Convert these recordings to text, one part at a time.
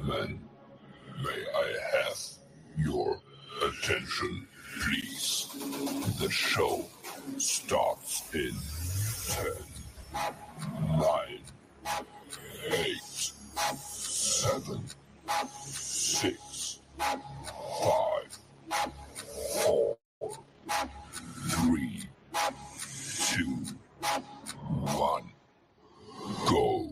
gentlemen, may I have your attention, please? The show starts in 10, 9, 8, 7, 6, 5, 4, 3, 2, 1, go.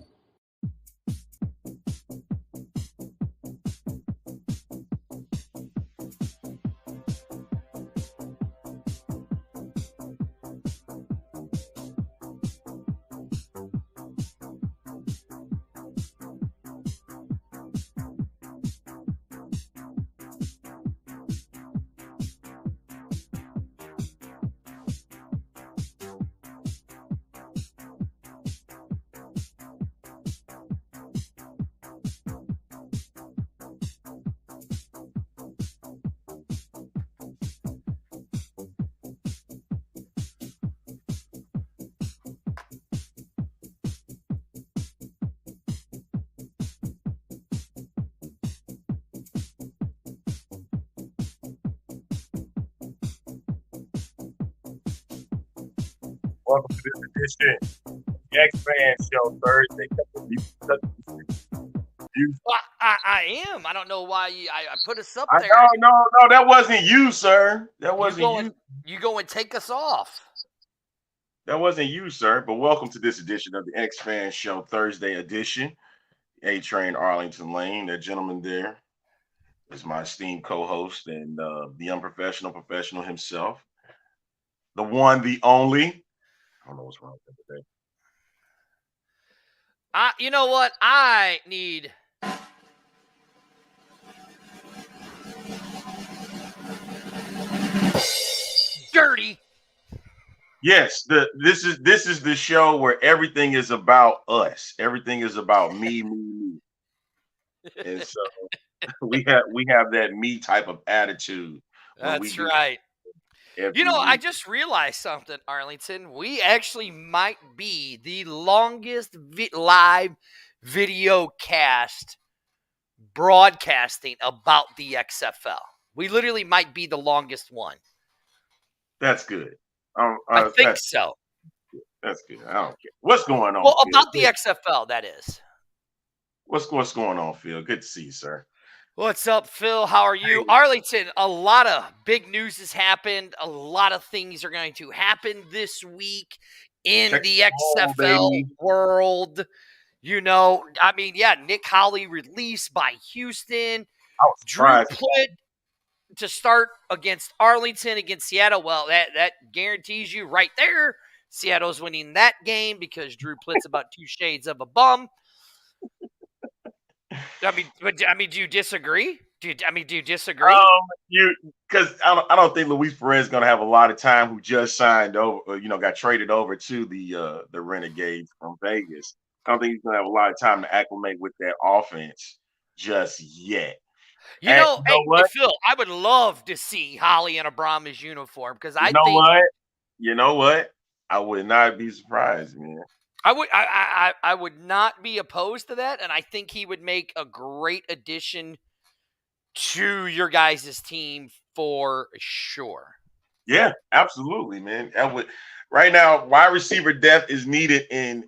Welcome to this edition of the XFL Show Thursday. Well, I am. I don't know why I put us up there. No, that wasn't you, sir. That wasn't you. You go and take us off. That wasn't you, sir. But welcome to this edition of the XFL Show Thursday edition. A-Train Arlington Lane. That gentleman there is my esteemed co-host and the unprofessional professional himself. The one, the only. I don't know what's wrong with that today. You know what? I need dirty. Yes, this is the show where everything is about us. Everything is about me. And so we have that me type of attitude. That's right. You know, I just realized something, Arlington. We actually might be the longest live video cast broadcasting about the XFL. We literally might be the longest one. That's good. I think so. That's good. I don't care. What's going on? Well, about the XFL, that is. What's going on, Phil? Good to see you, sir. What's up, Phil? How are you? Hey. Arlington, a lot of big news has happened. A lot of things are going to happen this week in the XFL world. You know, I mean, yeah, Nick Holley released by Houston. Drew Plitt to start against Arlington, against Seattle. Well, that guarantees you right there Seattle's winning that game because Drew Plitt's about 2 shades of a bum. I mean, do you disagree? Do you disagree? Because I don't think Luis Perez is going to have a lot of time. Who just signed over, got traded over to the Renegades from Vegas. I don't think he's going to have a lot of time to acclimate with that offense just yet. Hey, Phil, I would love to see Holley in a Brahmas uniform because You know what? I would not be surprised, man. I would not be opposed to that, and I think he would make a great addition to your guys' team for sure. Yeah, absolutely, man. Right now, wide receiver depth is needed in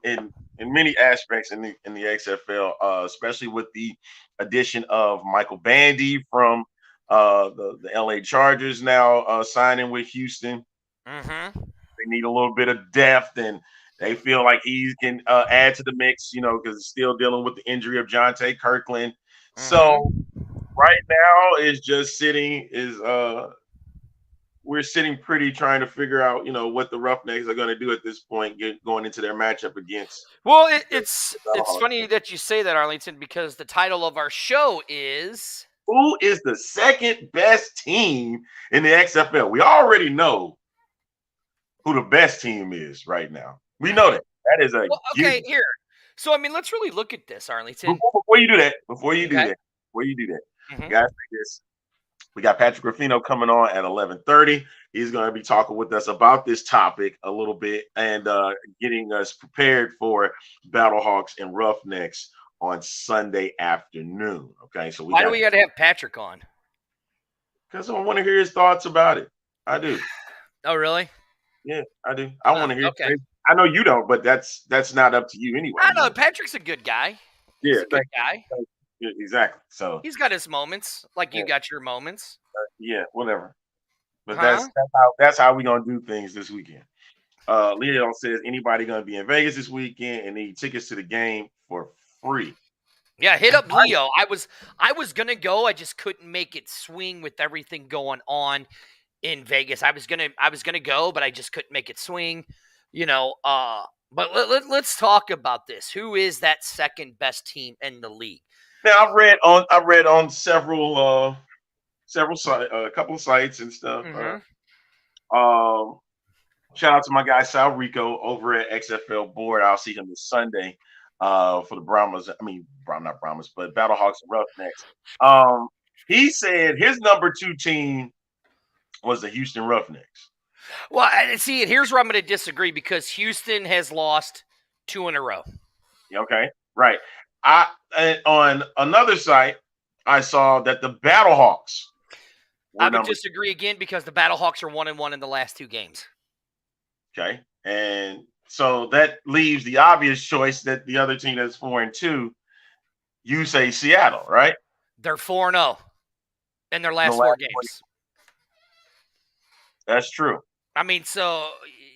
many aspects in the XFL, especially with the addition of Michael Bandy from the LA Chargers now signing with Houston. Mm-hmm. They need a little bit of depth, and they feel like he can add to the mix, because it's still dealing with the injury of Jonte Kirkland. Mm-hmm. So right now is just we're sitting pretty trying to figure out, what the Roughnecks are going to do at this point, going into their matchup against. Well, it's funny that you say that, Arlington, because the title of our show is Who is the second best team in the XFL? We already know who the best team is right now. We know that. That is a here. So, I mean, let's really look at this, Arlington. Before you do that, mm-hmm. Guys, we got Patrick Rifino coming on at 11:30. He's going to be talking with us about this topic a little bit and getting us prepared for Battlehawks and Roughnecks on Sunday afternoon. Okay, so why do we got to have Patrick on? Because I want to hear his thoughts about it. I do. Oh, really? Yeah, I do. I want to hear. Okay. I know you don't, but that's not up to you anyway. I know Patrick's a good guy. He's a good guy. Yeah, exactly. So he's got his moments, like you got your moments. Yeah, whatever. But that's how we're gonna do things this weekend. Leo says anybody gonna be in Vegas this weekend and need tickets to the game for free. Yeah, hit up Leo. I was gonna go, I just couldn't make it swing with everything going on in Vegas. I was gonna go, but I just couldn't make it swing. But let's talk about this. Who is that second best team in the league? Now I read on several sites, a couple of sites and stuff. Shout out to my guy Sal Rico over at XFL Board. I'll see him this Sunday for the Brahmas. I mean, not Brahmas, but Battlehawks and Roughnecks. He said his number 2 team was the Houston Roughnecks. Well, see, here's where I'm going to disagree because Houston has lost 2 in a row. Okay, right. On another site, I saw that the Battlehawks. I would disagree again because the Battlehawks are 1-1 in the last 2 games. Okay, and so that leaves the obvious choice that the other team that's 4-2. You say Seattle, right? They're 4-0 in their last 4 games. That's true. I mean, so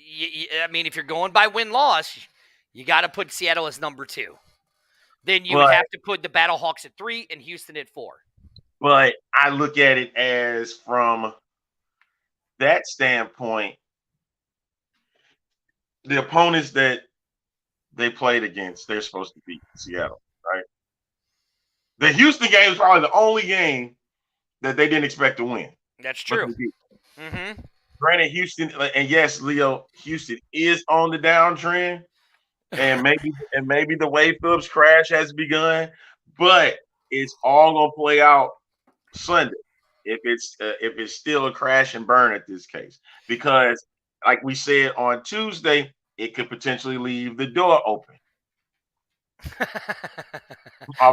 if you're going by win-loss, you got to put Seattle as number 2. Then you would have to put the Battlehawks at 3 and Houston at 4. But I look at it as from that standpoint, the opponents that they played against, they're supposed to beat Seattle, right? The Houston game is probably the only game that they didn't expect to win. That's true. Granted, Houston, and yes, Leo, Houston is on the downtrend, and maybe the Wade Phillips crash has begun, but it's all gonna play out Sunday if it's still a crash and burn at this case, because like we said on Tuesday, it could potentially leave the door open.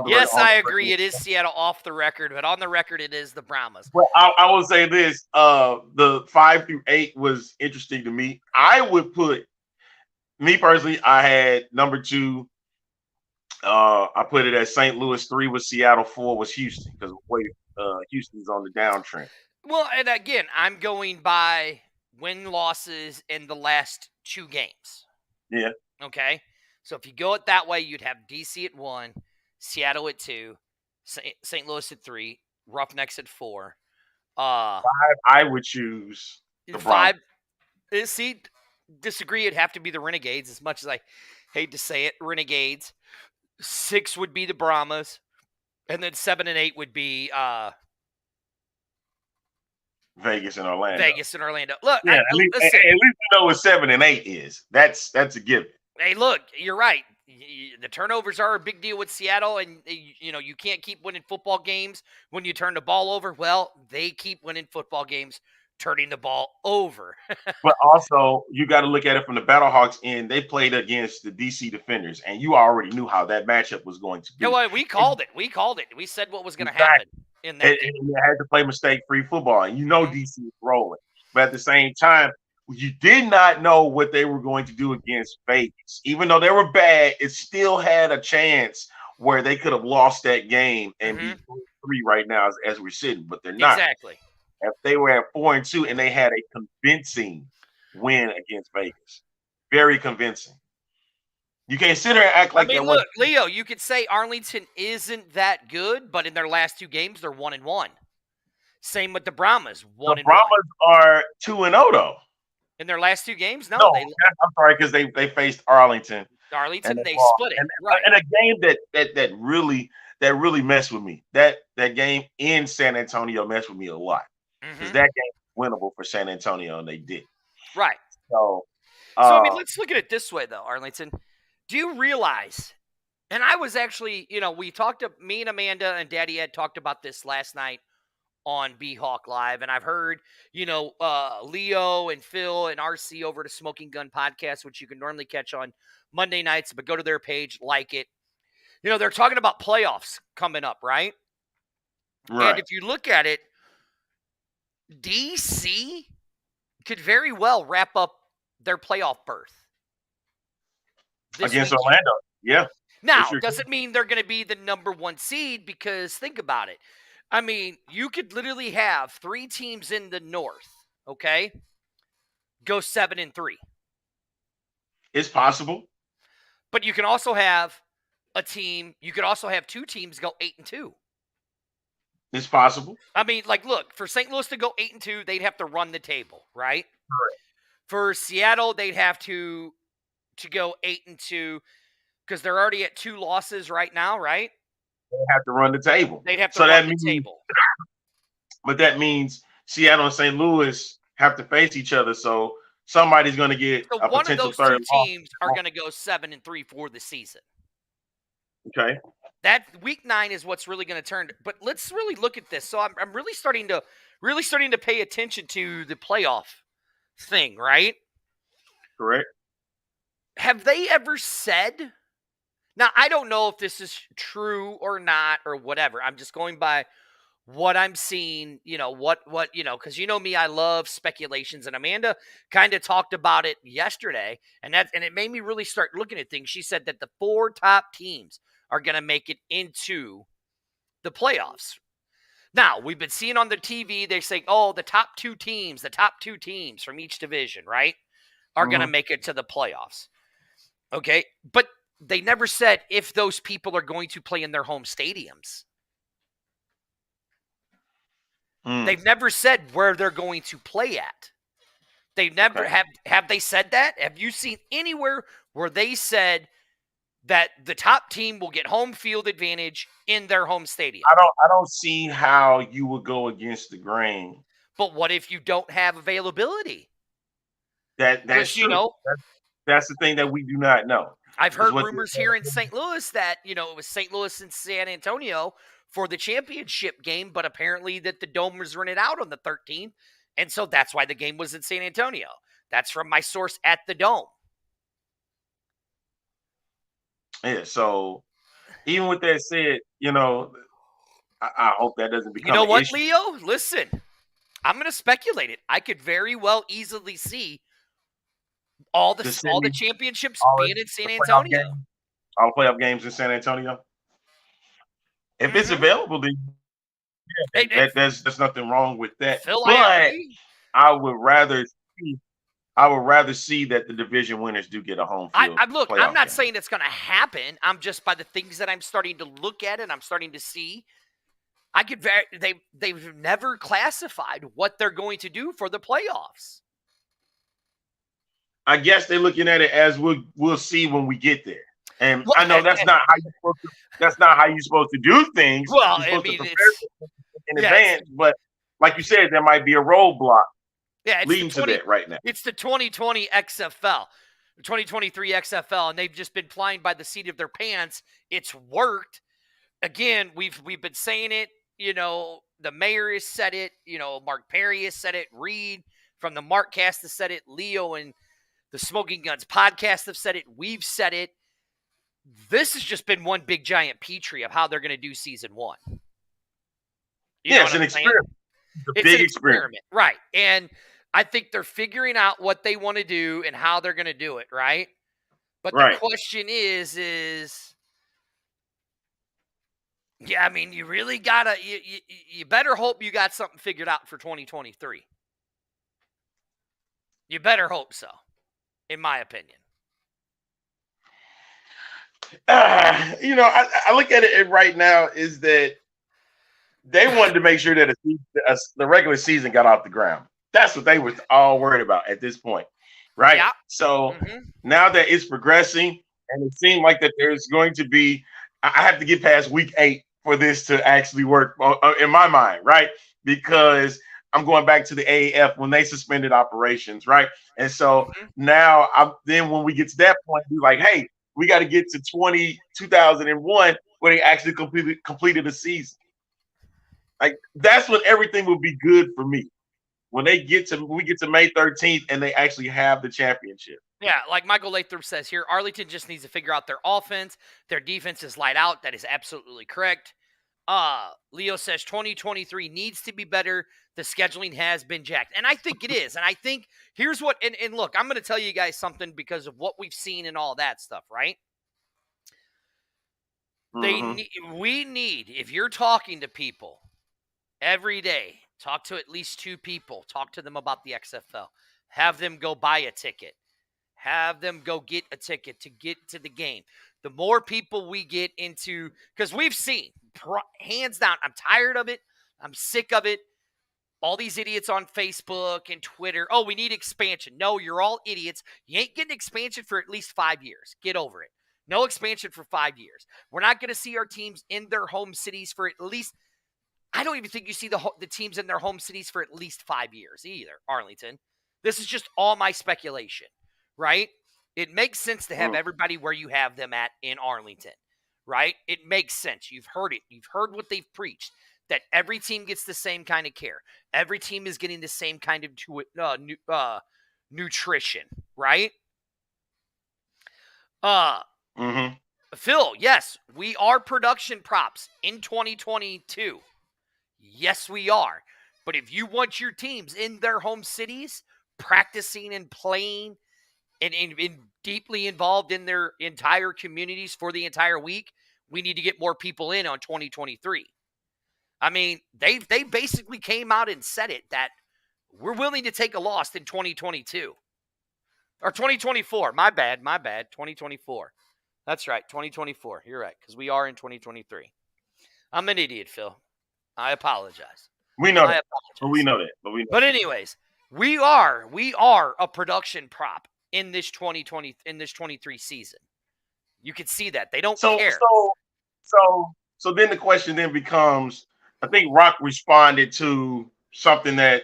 Yes, I agree. It is Seattle off the record, but on the record, it is the Brahmas. Well, I will say this: the 5 through 8 was interesting to me. I would put me personally. I had number 2. I put it as St. Louis. 3 was Seattle. 4 was Houston because Houston's on the downtrend. Well, and again, I'm going by win-losses in the last 2 games. Yeah. Okay. So if you go it that way, you'd have DC at 1, Seattle at 2, St. Louis at 3, Roughnecks at 4. 5, I would choose the 5. See, disagree. It'd have to be the Renegades, as much as I hate to say it. Renegades. 6 would be the Brahmas, and then 7 and 8 would be Vegas and Orlando. Look, yeah, at least you know what 7 and 8 is. That's a given. Hey, look, you're right. The turnovers are a big deal with Seattle, and you can't keep winning football games when you turn the ball over. Well, they keep winning football games turning the ball over. But also, you got to look at it from the Battlehawks end. They played against the DC Defenders, and you already knew how that matchup was going to be. You know what? We called it. We said what was going to happen in that game. And you had to play mistake-free football, and DC is rolling. But at the same time, you did not know what they were going to do against Vegas. Even though they were bad, it still had a chance where they could have lost that game and be 3 right now as we're sitting, but they're not. Exactly. If they were at 4-2 and they had a convincing win against Vegas, very convincing. You can't sit there and act like look, Leo, you could say Arlington isn't that good, but in their last 2 games, they're 1-1. Same with the Brahmas, 1-1. The Brahmas are 2-0 though. In their last 2 games? No, I'm sorry, because they faced Arlington. They split it. Right. And a game that really messed with me. That game in San Antonio messed with me a lot. Because that game was winnable for San Antonio, and they did. Right. So let's look at it this way, though, Arlington. Do you realize, and I was actually, me and Amanda and Daddy Ed talked about this last night on B-Hawk Live, and I've heard, Leo and Phil and RC over to Smoking Gun Podcast, which you can normally catch on Monday nights, but go to their page, like it. they're talking about playoffs coming up, right? Right. And if you look at it, DC could very well wrap up their playoff berth Against weekend. Orlando. Yeah. Now, doesn't mean they're going to be the number 1 seed, because think about it. I mean, you could literally have 3 teams in the North, okay, go 7-3. It's possible. But you can also have you could also have 2 teams go 8-2. It's possible. I mean, like, look, for St. Louis to go 8-2, they'd have to run the table, right? Correct. For Seattle, they'd have to go 8-2 because they're already at 2 losses right now, right? They have to run the table. They'd have to run the table. But that means Seattle and St. Louis have to face each other, so somebody's going to get a one potential of those 2 third teams are going to go 7-3 for the season. Okay. That week 9 is what's really going to turn. But let's really look at this. So I'm really starting to pay attention to the playoff thing, right? Correct. Have they ever said? Now, I don't know if this is true or not or whatever. I'm just going by what I'm seeing, because me, I love speculations, and Amanda kind of talked about it yesterday, and it made me really start looking at things. She said that the 4 top teams are going to make it into the playoffs. Now, we've been seeing on the TV, they're saying, the top two teams from each division, right, are going to make it to the playoffs. Okay, but they never said if those people are going to play in their home stadiums. They've never said where they're going to play at. They never have they said that? Have you seen anywhere where they said that the top team will get home field advantage in their home stadium? I don't see how you would go against the grain. But what if you don't have availability? That's true. That's the thing that we do not know. I've heard rumors here in St. Louis that, it was St. Louis and San Antonio for the championship game, but apparently that the Dome was rented out on the 13th, and so that's why the game was in San Antonio. That's from my source at the Dome. Yeah, so even with that said, I hope that doesn't become You know what, issue. Leo? Listen, I'm going to speculate it. I could very well easily see all the championships being in San Antonio. All the playoff games in San Antonio. If it's available, then there's nothing wrong with that. Phil, but I would rather see that the division winners do get a home field. I'm not saying it's going to happen. I'm just, by the things that I'm starting to look at and I'm starting to see, they've never classified what they're going to do for the playoffs. I guess they're looking at it as we'll see when we get there. And I know that's not how you're supposed to do things. Well, you're supposed to prepare in advance, but like you said, there might be a roadblock leading to that right now. It's the 2020 XFL, 2023 XFL, and they've just been flying by the seat of their pants. It's worked. Again, we've been saying it. The mayor has said it. Mark Perry has said it. Reed from the Markcast has said it. Leo and the Smoking Guns podcast have said it. We've said it. This has just been one big giant petri of how they're going to do season 1. It's an experiment. It's a big experiment. Right. And I think they're figuring out what they want to do and how they're going to do it, right? But the question is you really got to you better hope you got something figured out for 2023. You better hope so, in my opinion. I look at it right now is that they wanted to make sure that the regular season got off the ground. That's what they were all worried about at this point, right? Yeah. So now that it's progressing, and it seemed like that there's going to be, I have to get past week 8 for this to actually work in my mind, right? Because I'm going back to the AAF when they suspended operations, right? And so now, then when we get to that point, we're like, hey, we got to get to 2001 where they actually completed the season. Like, that's when everything will be good for me. When we get to May 13th and they actually have the championship. Yeah, like Michael Lathrop says here, Arlington just needs to figure out their offense. Their defense is light out. That is absolutely correct. Leo says 2023 needs to be better. The scheduling has been jacked. And I think it is. And I think here's what, and look, I'm going to tell you guys something because of what we've seen and all that stuff, right? We need, if you're talking to people every day, talk to at least 2 people, talk to them about the XFL, have them go buy a ticket, have them go get a ticket to get to the game. The more people we get into, because we've seen, hands down, I'm tired of it. I'm sick of it. All these idiots on Facebook and Twitter. Oh, we need expansion. No, you're all idiots. You ain't getting expansion for at least 5 years. Get over it. No expansion for 5 years. We're not going to see our teams in their home cities for at least, I don't even think you see the teams in their home cities for at least 5 years either, Arlington. This is just all my speculation, right? It makes sense to have everybody where you have them at in Arlington, right? It makes sense. You've heard it. You've heard what they've preached, that every team gets the same kind of care. Every team is getting the same kind of nutrition, right? Phil, yes, we are production props in 2022. Yes, we are. But if you want your teams in their home cities, practicing and playing and deeply involved in their entire communities for the entire week, we need to get more people in on 2023. I mean, they basically came out and said it, that we're willing to take a loss in 2022. Or 2024. My bad. 2024. That's right, 2024. You're right, because we are in 2023. I'm an idiot, Phil. I apologize. We know that. But anyways, we are a production prop in this 23 season. You can see that. They don't care. So then the question then becomes, I think Rock responded to something that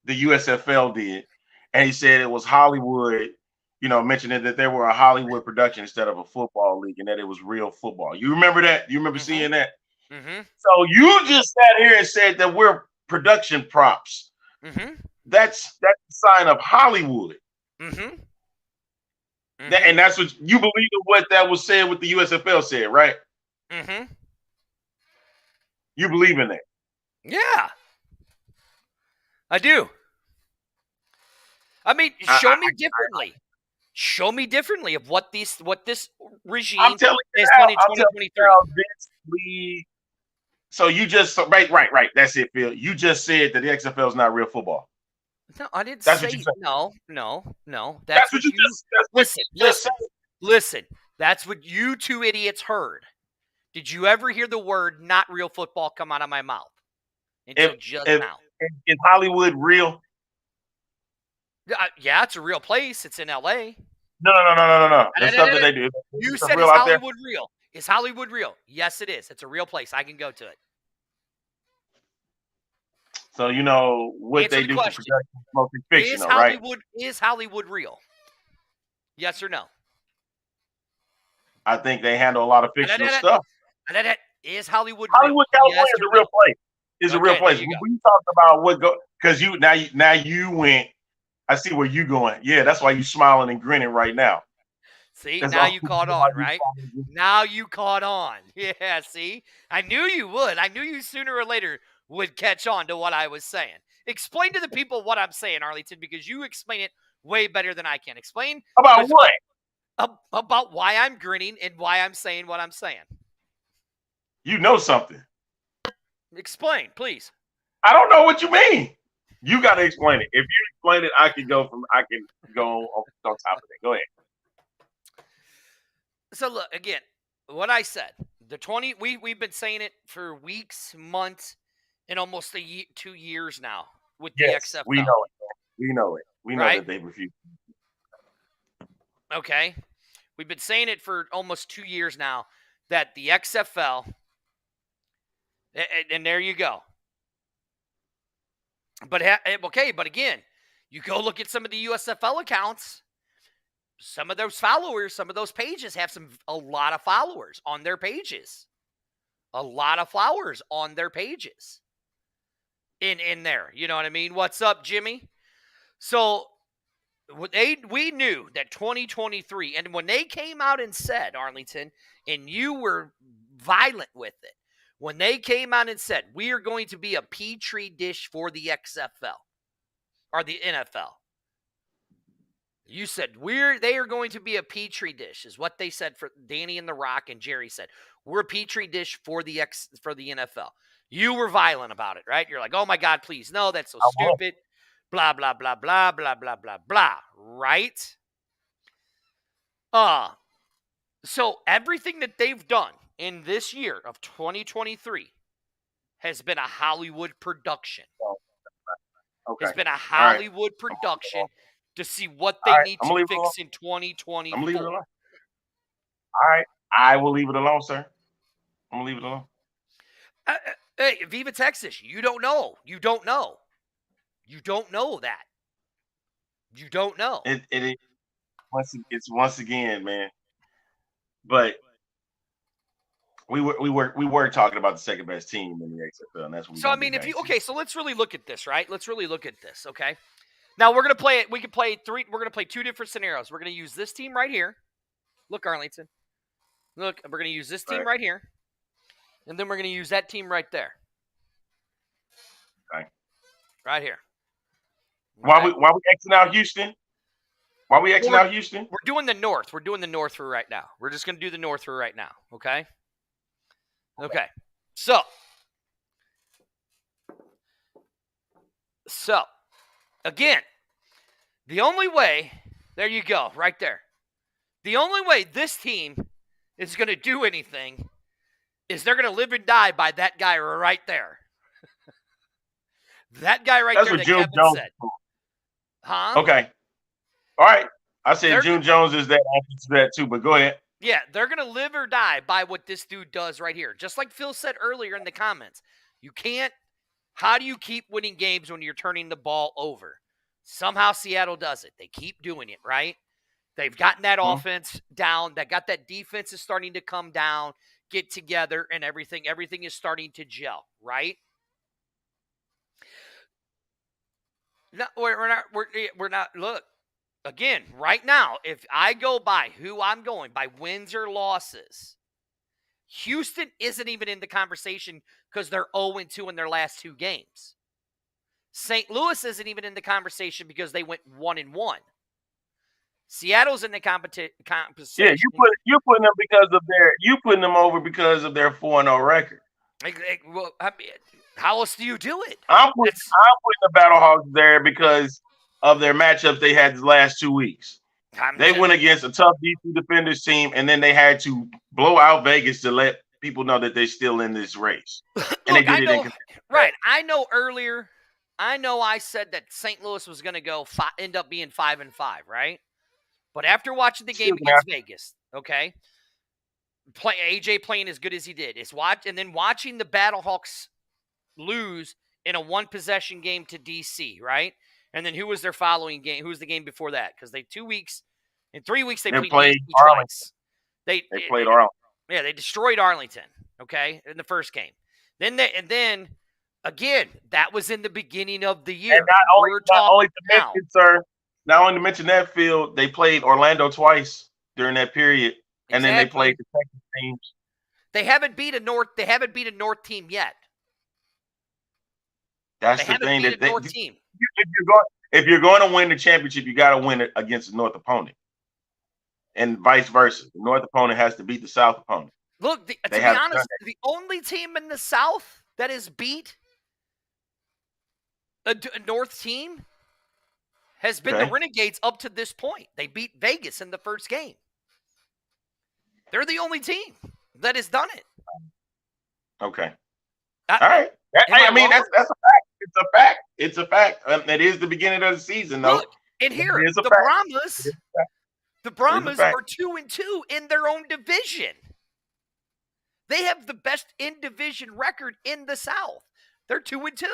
the USFL did, and he said it was Hollywood, mentioning that they were a Hollywood production instead of a football league, and that it was real football. You remember that? You remember seeing that? Mm-hmm. So you just sat here and said that we're production props. Mm-hmm. That's a sign of Hollywood. Mm-hmm. Mm-hmm. And that's what you believe in, what that was said, what the USFL said, right? Mm-hmm. You believe in that? Yeah, I do. I mean, show me differently. Show me differently of what this regime is done in 2023. So you just right. That's it, Phil. You just said that the XFL is not real football. No, I didn't say. No. That's what you just listen. That's what you 2 idiots heard. Did you ever hear the word "not real football" come out of my mouth until just now? Is Hollywood real? Yeah, it's a real place. It's in LA. No. The stuff that they do. You said, is Hollywood real? Is Hollywood real? Yes, it is. It's a real place. I can go to it. So what they do for production is mostly fictional, right? Is Hollywood real? Yes or no? I think they handle a lot of fictional stuff. Is Hollywood California is a real place. It's a real place. We talked about because now you went. I see where you going. Yeah, that's why you smiling and grinning right now. See, now you caught on, right? Now you caught on. Yeah, see? I knew you would. I knew you sooner or later would catch on to what I was saying. Explain to the people what I'm saying, Arlington, because you explain it way better than I can. Explain. About what? About why I'm grinning and why I'm saying what I'm saying. You know something. Explain, please. I don't know what you mean. You got to explain it. If you explain it, I can go on top of it. Go ahead. So look, again, what I said, we've been saying it for weeks, months, and almost 2 years now with the XFL. We know it. We know that they refuse. Okay. We've been saying it for almost 2 years now that the XFL, and there you go. But again, you go look at some of the USFL accounts. Some of those followers, some of those pages have a lot of followers on their pages. A lot of followers on their pages. In there, you know what I mean? What's up, Jimmy? So We knew that 2023, and when they came out and said, Arlington, and you were violent with it, when they came out and said, we are going to be a petri dish for the XFL or the NFL. You said they are going to be a petri dish, is what they said. For Danny and The Rock and Jerry said, we're a petri dish for the NFL. You were violent about it, right? You're like, oh my God, please, no, that's so stupid. Blah blah blah blah blah blah blah blah. Right? So everything that they've done in this year of 2023 has been a Hollywood production. Okay. It's been a Hollywood production to see what they need to fix in 2024. I'm leaving it alone. All right. I will leave it alone, sir. I'm going to leave it alone. Hey, Viva Texas, you don't know. You don't know. You don't know that. You don't know. It's once again, man. But we were talking about the second best team in the XFL, and that's what. So I mean, so let's really look at this, right? Let's really look at this, okay? Now we're gonna play it. We can play three. We're gonna play two different scenarios. We're gonna use this team right here. Look, Arlington. Look, we're gonna use this team right here, and then we're gonna use that team right there. Okay. Right here. Why we Xing out Houston? Why we Xing out Houston? We're doing the North. We're doing the North for right now. We're just gonna do the North for right now. Okay. Okay. So again, the only way, there you go, right there. The only way this team is going to do anything is they're going to live and die by that guy right there. That guy right there that Kevin said. Huh? Okay. All right. I said June Jones is that answer to that too, but go ahead. Yeah, they're going to live or die by what this dude does right here. Just like Phil said earlier in the comments. How do you keep winning games when you're turning the ball over? Somehow Seattle does it. They keep doing it, right? They've gotten that offense down. They got that defense is starting to come down, get together, and everything is starting to gel, right? No, we're not. Look, again, right now, if I go by who I'm going, by wins or losses, Houston isn't even in the conversation because they're 0-2 in their last two games. St. Louis isn't even in the conversation because they went 1-1. Seattle's in the competition. Yeah, you're putting them putting them over because of their 4-0 record. Well, I mean, how else do you do it? I'm putting the Battlehawks there because of their matchups they had the last 2 weeks. They went against a tough DC Defenders team, and then they had to blow out Vegas to let people know that they're still in this race. And Look, they did it. Right. I know earlier, I said that St. Louis was going to end up being 5-5, right? But after watching the game against Vegas, okay, AJ playing as good as he did, and then watching the Battlehawks lose in a one-possession game to DC, right? And then who was their following game? Who was the game before that? Because in 3 weeks they played twice. They played Arlington. Yeah, they destroyed Arlington, okay, in the first game. Then again, that was in the beginning of the year. And not only to mention that, Phil, they played Orlando twice during that period, and then they played the Texas teams. They haven't beat a North team yet. That's the thing that North team. If you're going to win the championship, you got to win it against the North opponent, and vice versa. The North opponent has to beat the South opponent. Look, to be honest, the only team in the South that has beat a North team has been the Renegades up to this point. They beat Vegas in the first game. They're the only team that has done it. Okay. All right. That's a fact. It's a fact. It's a fact. It is the beginning of the season, though. Look, and here, the Brahmas are 2-2 in their own division. They have the best in-division record in the South. They're 2-2.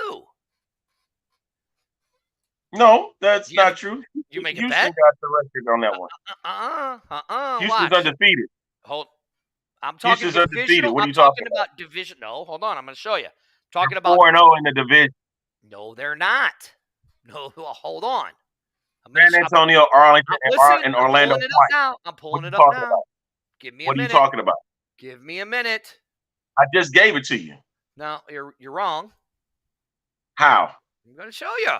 No, that's not true. You make Houston a bet? got the record on that one. Houston's undefeated. I'm talking Houston's undefeated. What are you talking about? Division. No, hold on. I'm going to show you. Talking about 4-0 in the division. No, they're not. No, hold on. San Antonio, Arlington, and Orlando. I'm pulling it up now. Give me a minute. What are you talking about? Give me a minute. I just gave it to you. No, you're wrong. How? I'm going to show you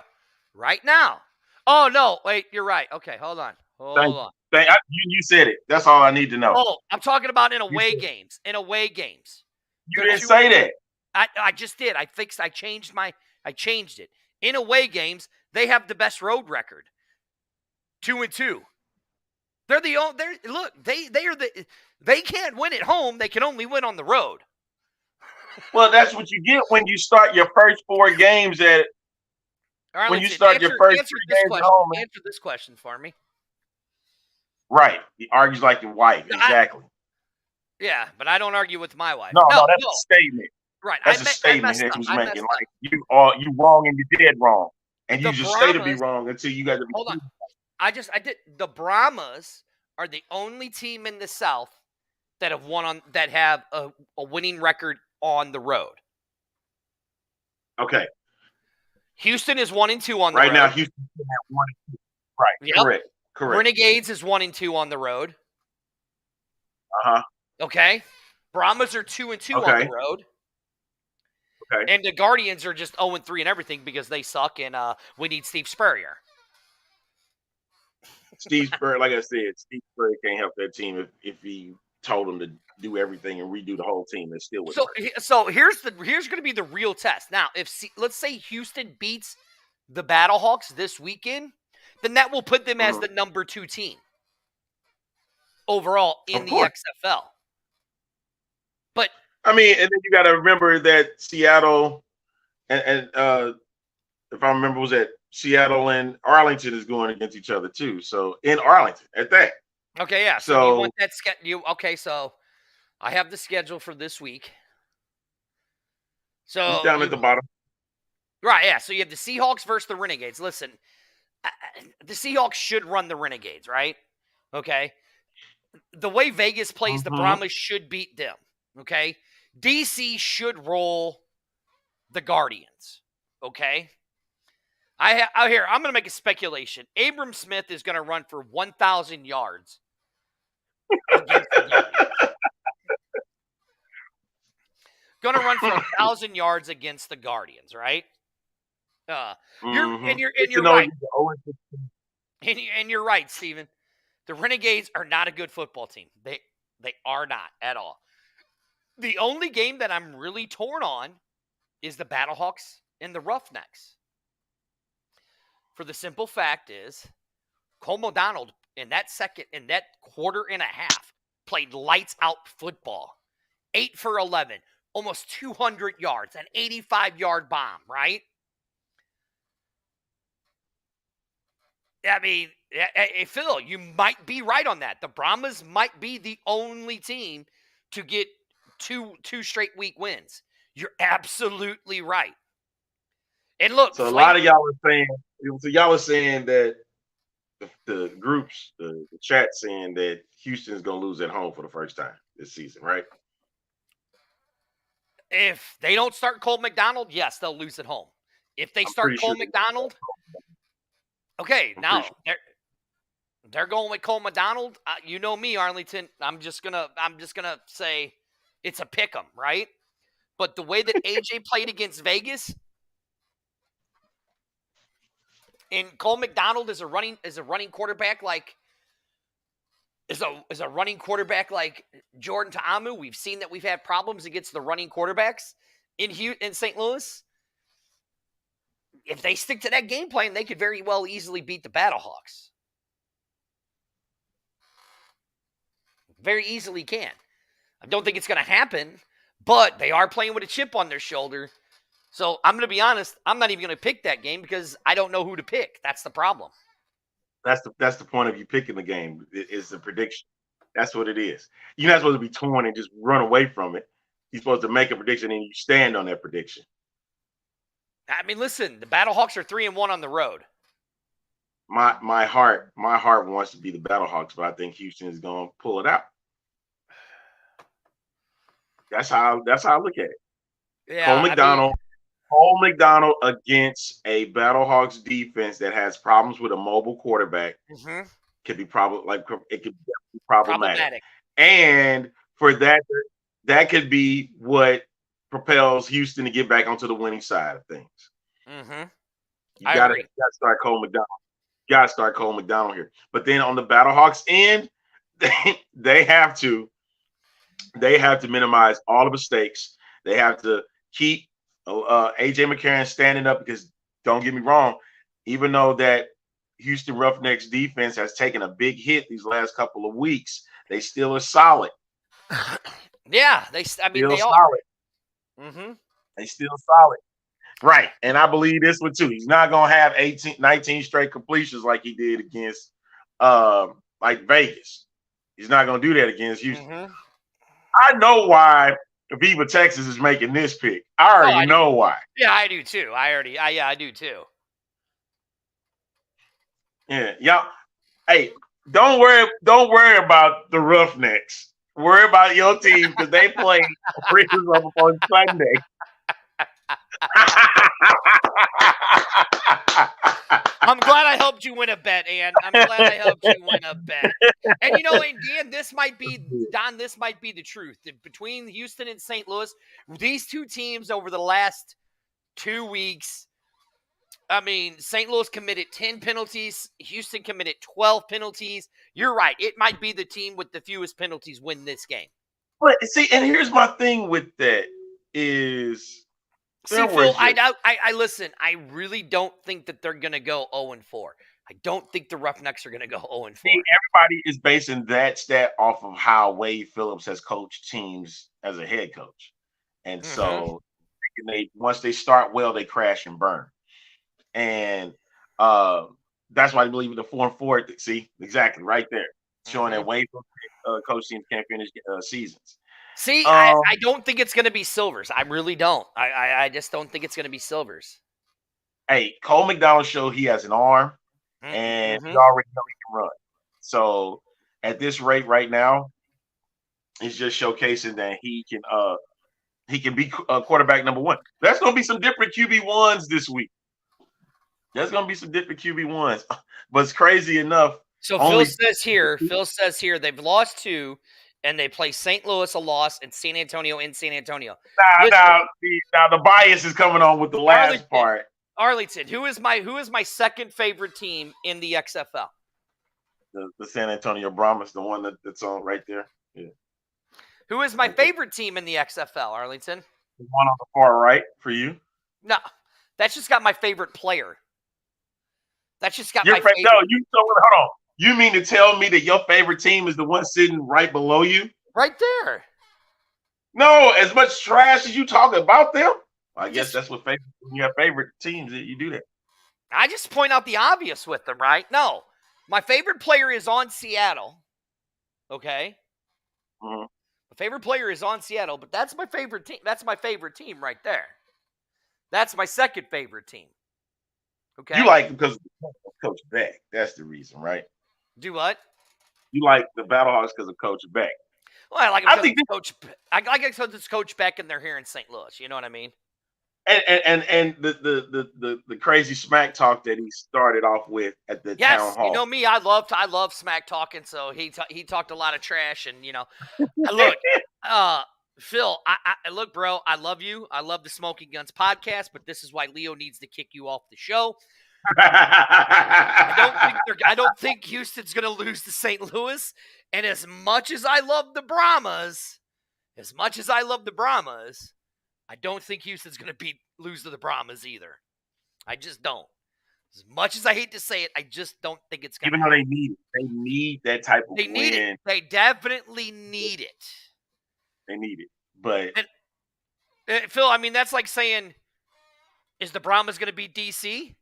right now. Oh, no. Wait, you're right. Okay, hold on. You said it. That's all I need to know. Oh, I'm talking about in away games. In away games. You didn't say that. I just did. I changed it. In away games, they have the best road record. 2-2. They're the only. Look, they can't win at home. They can only win on the road. Well, that's what you get when you start your first 4 games at. Arlington, when you start your first 3 games at home. Answer this question for me. Right. He argues like your wife. Exactly. Yeah, but I don't argue with my wife. No, that's a statement. Right. That's a statement that he's making. Like you wrong and you're dead wrong. And you just stay to be wrong until you got to be. Hold on. I did. The Brahmas are the only team in the South that have a winning record on the road. Okay. Houston is 1-2 on the road. Right now, Houston at 1-2. Right. Yep. Correct. Renegades is 1-2 on the road. Okay. Brahmas are 2-2 on the road. Okay. And the Guardians are just 0-3 and everything because they suck and we need Steve Spurrier. Steve Spurrier, like I said, Steve Spurrier can't help that team if he told them to do everything and redo the whole team. It still would. So here's going to be the real test. Now, let's say Houston beats the Battlehawks this weekend, then that will put them as the number 2 team overall in the XFL. But I mean, and then you got to remember that Seattle and if I remember, was that Seattle and Arlington is going against each other too. So in Arlington at that. Okay, yeah. So you want that okay, so I have the schedule for this week. So he's down at the bottom. Right, yeah. So you have the Seahawks versus the Renegades. Listen, the Seahawks should run the Renegades, right? Okay. The way Vegas plays, the Brahmas should beat them. Okay. DC should roll the Guardians. Okay. I'm going to make a speculation. Abram Smith is going to run for 1,000 yards against the Guardians. Going to run for 1,000 yards against the Guardians, right? You're right. And you're right, Steven. The Renegades are not a good football team. They are not at all. The only game that I'm really torn on is the Battlehawks and the Roughnecks. For the simple fact is, Cole McDonald in that quarter and a half played lights out football. 8 for 11, almost 200 yards, an 85-yard bomb, right? I mean, Phil, you might be right on that. The Brahmas might be the only team to get two straight week wins. You're absolutely right. And look, so a lot of y'all are saying that the groups, the chat saying that Houston's going to lose at home for the first time this season, right? If they don't start Cole McDonald, yes, they'll lose at home. If they start Cole McDonald, okay, now they're going with Cole McDonald. You know me, Arlington. I'm just gonna say it's a pick 'em, right? But the way that AJ played against Vegas, and Cole McDonald is a running quarterback like Jordan Ta'amu. We've seen that we've had problems against the running quarterbacks in St. Louis. If they stick to that game plan, they could very well easily beat the Battlehawks. Very easily can. I don't think it's going to happen, but they are playing with a chip on their shoulder. So I'm going to be honest, I'm not even going to pick that game because I don't know who to pick. That's the problem. That's the point of you picking the game. It's a prediction. That's what it is. You're not supposed to be torn and just run away from it. You're supposed to make a prediction and you stand on that prediction. I mean, listen, the Battlehawks are 3-1 on the road. My heart wants to be the Battlehawks, but I think Houston is going to pull it out. That's how I look at it. Yeah, Cole McDonald Cole McDonald against a Battlehawks defense that has problems with a mobile quarterback could be it could be problematic. And for that could be what propels Houston to get back onto the winning side of things. You got to start Cole McDonald. You got to start Cole McDonald here. But then on the Battlehawks end, they have to minimize all the mistakes. They have to keep AJ McCarron standing up, because don't get me wrong, even though that Houston Roughnecks defense has taken a big hit these last couple of weeks, they still are solid. Yeah, they solid. Are. They still solid. Right. And I believe this one too. He's not going to have 19 straight completions like he did against like Vegas. He's not going to do that against Houston. I know why Viva Texas is making this pick. I already know why. Yeah, I do too. I do too. Yeah. Hey, don't worry about the Roughnecks. Worry about your team, because they play Rangers on Sunday. I'm glad I helped you win a bet, Ann. I'm glad I helped you win a bet. And Dan, this might be the truth. Between Houston and St. Louis, these two teams over the last 2 weeks, St. Louis committed 10 penalties. Houston committed 12 penalties. You're right. It might be the team with the fewest penalties win this game. But see, and here's my thing with that is, see, Phil, I listen. I really don't think that they're going to go 0-4. I don't think the Roughnecks are going to go 0-4. See, everybody is basing that stat off of how Wade Phillips has coached teams as a head coach, and so once they start well, they crash and burn. And that's why I believe in the 4-4. See, exactly right there, showing that Wade coach teams can't finish seasons. See, I don't think it's going to be Silvers. I really don't. I just don't think it's going to be Silvers. Hey, Cole McDonald showed he has an arm, and he already know he can run. So at this rate right now, he's just showcasing that he can be quarterback number one. There's going to be some different QB1s this week. There's going to be some different QB1s. But it's crazy enough. So Phil says here they've lost 2, and they play St. Louis a loss and San Antonio in San Antonio. Now the bias is coming on with the last part. Arlington, who is my second favorite team in the XFL? The San Antonio Brahmas, the one that's on right there. Yeah. Who is my favorite team in the XFL, Arlington? The one on the far right for you? No, that's just got my favorite player. That's just got my favorite. No, hold on. You mean to tell me that your favorite team is the one sitting right below you? Right there. No, as much trash as you talk about them. I guess that's what when you have favorite teams that you do that. I just point out the obvious with them, right? No, my favorite player is on Seattle. Okay. My favorite player is on Seattle, but that's my favorite team. That's my favorite team right there. That's my second favorite team. Okay. You like because of Coach Beck. That's the reason, right? Do what? You like the Battlehawks because of Coach Beck. Well, I like it because it's Coach Beck and they're here in St. Louis. You know what I mean? And the crazy smack talk that he started off with at the town hall. You know me, I love smack talking. So he talked a lot of trash, and look, Phil, look, bro, I love you. I love the Smoking Guns podcast, but this is why Leo needs to kick you off the show. I don't think Houston's going to lose to St. Louis. And as much as I love the Brahmas, I don't think Houston's going to lose to the Brahmas either. I just don't. As much as I hate to say it, I just don't think it's going to happen. Even though they need that type of win. Need it. They definitely need it. They need it. But Phil, I mean, that's like saying, is the Brahmas going to beat DC?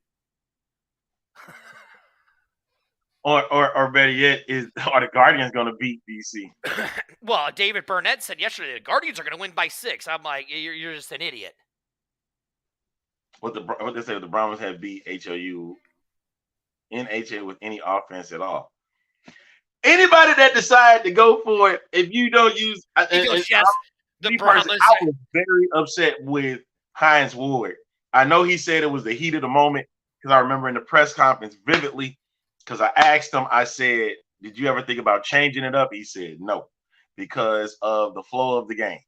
or better yet, are the Guardians going to beat DC? Well, David Burnett said yesterday the Guardians are going to win by 6. I'm like, you're just an idiot. What they say, the Brahmas have beat HOU in HA with any offense at all. Anybody that decided to go for it, if you don't use, the Brahmas. I was very upset with Hines Ward I know he said it was the heat of the moment because I remember in the press conference vividly because I asked him, I said, did you ever think about changing it up? He said no, because of the flow of the game.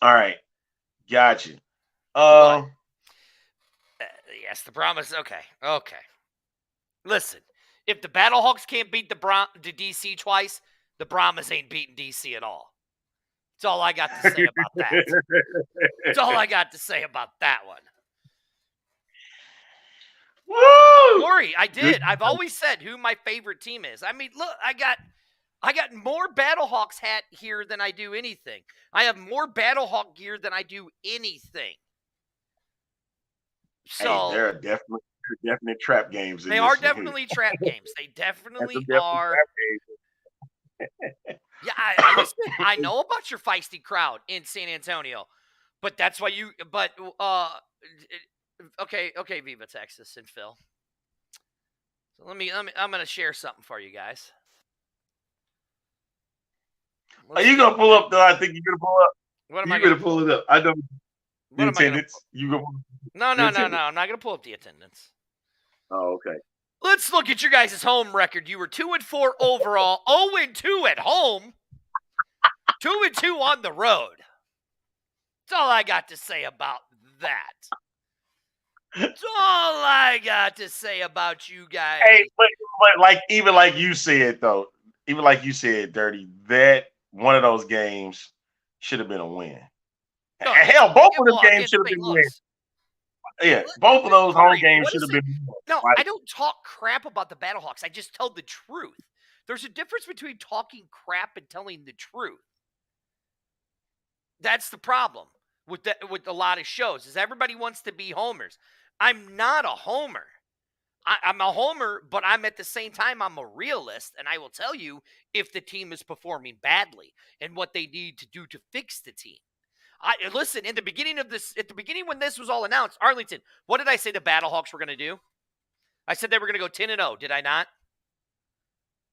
All right. Gotcha. Yes, the promise. Okay. Listen, if the Battlehawks can't beat the DC twice, the Brahmas ain't beating DC at all. That's all I got to say about that. That's all I got to say about that one. Woo! Worry, I did. I've always said who my favorite team is. I mean, look, I got more Battlehawks hat here than I do anything. I have more Battlehawk gear than I do anything. So hey, there are definite trap games. They are definitely trap games. They definitely are. Yeah, listen, I know about your feisty crowd in San Antonio, but that's why you. But okay, Viva Texas and Phil. So let me. I'm gonna share something for you guys. Are you gonna pull up though? I think you're gonna pull up. What am I gonna pull it up? I don't. The attendance. You go. No. I'm not gonna pull up the attendance. Oh, okay. Let's look at your guys' home record. You were 2-4 overall, 0-2 at home, 2-2 on the road. That's all I got to say about that. That's all I got to say about you guys. Hey, but even like you said though, even like you said, Dirty, that one of those games should have been a win. No, hell, both of those games should have been wins. Yeah, both of those home games should have been. No, I don't talk crap about the Battlehawks. I just tell the truth. There's a difference between talking crap and telling the truth. That's the problem with a lot of shows, is everybody wants to be homers. I'm not a homer. I'm a homer, but I'm at the same time, I'm a realist, and I will tell you if the team is performing badly and what they need to do to fix the team. Listen, at the beginning when this was all announced, Arlington, what did I say the Battlehawks were going to do? I said they were going to go 10-0. Did I not?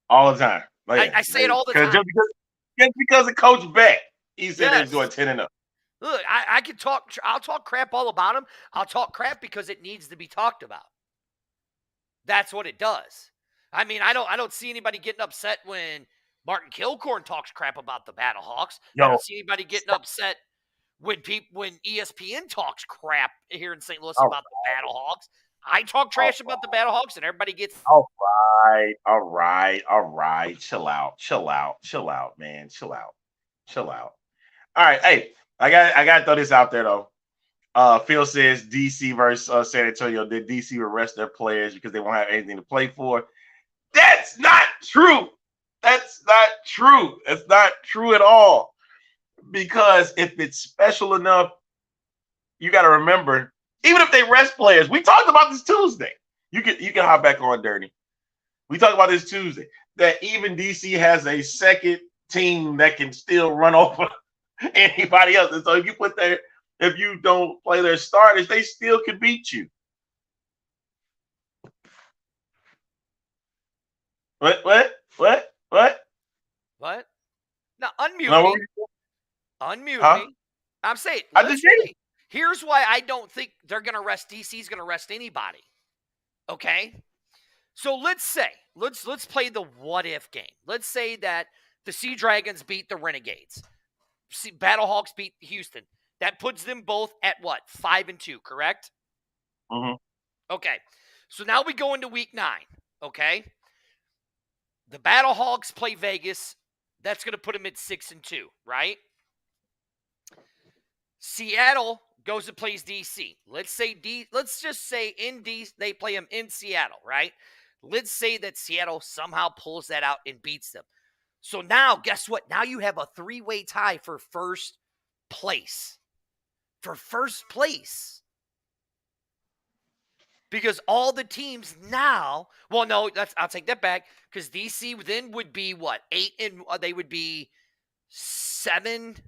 All the time. I say it all the time. Just because of Coach Beck, he said they're going 10-0. Look, I can talk. I'll talk crap all about him. I'll talk crap because it needs to be talked about. That's what it does. I mean, I don't see anybody getting upset when Martin Kilcorn talks crap about the Battlehawks. I don't see anybody getting upset when ESPN talks crap here in St. Louis about the Battlehawks. I talk trash about the Battlehawks, and everybody gets. All right. Chill out, man. Chill out. All right, hey, I got to throw this out there though. Phil says DC versus San Antonio. Did DC will rest their players because they won't have anything to play for? That's not true. That's not true at all. Because if it's special enough, you got to remember, even if they rest players, we talked about this Tuesday. You can hop back on, Dirty. We talked about this Tuesday that even DC has a second team that can still run over anybody else. And so if you don't play their starters, they still can beat you. What? Now unmute me. Unmute me. I'm saying, here's why I don't think they're going to rest. DC's going to rest anybody. Okay? So let's play the what if game. Let's say that the Sea Dragons beat the Renegades. Battlehawks beat Houston. That puts them both at what? 5-2, correct? Mm-hmm. Okay. So now we go into week 9. Okay? The Battlehawks play Vegas. That's going to put them at 6-2, right? Seattle goes and plays DC. Let's just say they play them in Seattle, right? Let's say that Seattle somehow pulls that out and beats them. So now, guess what? Now you have a 3-way tie for first place. Because all the teams now, well, no, I'll take that back. Because DC then would be what? 8 and they would be 7-1.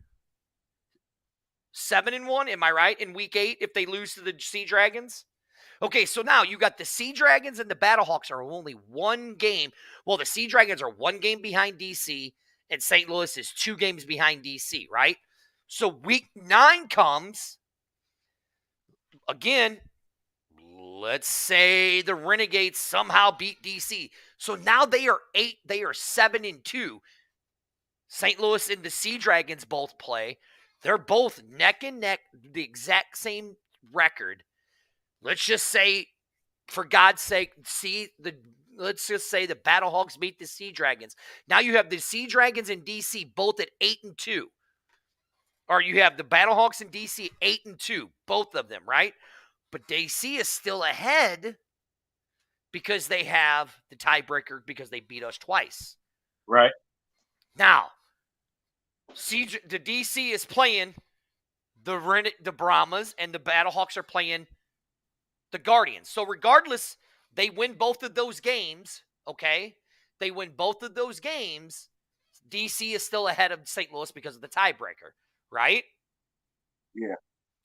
Am I right? In week 8, if they lose to the Sea Dragons. Okay, so now you got the Sea Dragons and the Battlehawks are only 1 game. Well, the Sea Dragons are 1 game behind DC, and St. Louis is 2 games behind DC, right? So week 9 comes, again, let's say the Renegades somehow beat DC. So now they are 7-2. St. Louis and the Sea Dragons both play. They're both neck and neck, the exact same record. Let's just say, for God's sake, let's just say the Battlehawks beat the Sea Dragons. Now you have the Sea Dragons and DC both at 8-2. Or you have the Battlehawks and DC 8-2, both of them, right? But DC is still ahead because they have the tiebreaker because they beat us twice. Right. Now, the DC is playing the Brahmas, and the Battlehawks are playing the Guardians. So regardless, they win both of those games, okay? They win both of those games. DC is still ahead of St. Louis because of the tiebreaker, right? Yeah.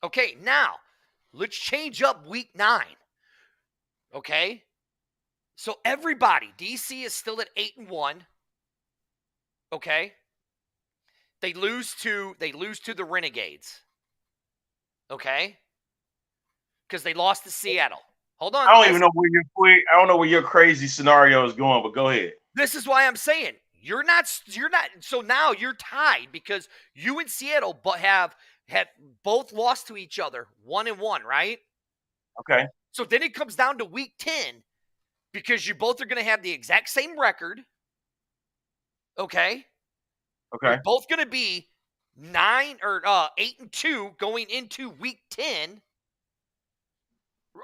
Okay, now, let's change up week 9, okay? So everybody, DC is still at 8-1, okay? They lose to the Renegades, okay? Because they lost to Seattle. Hold on. I don't even know where your crazy scenario is going, but go ahead. This is why I'm saying you're not. So now you're tied because you and Seattle have both lost to each other 1-1, right? Okay. So then it comes down to week 10 because you both are going to have the exact same record. Okay. Okay. You're both going to be 8-2 going into week 10.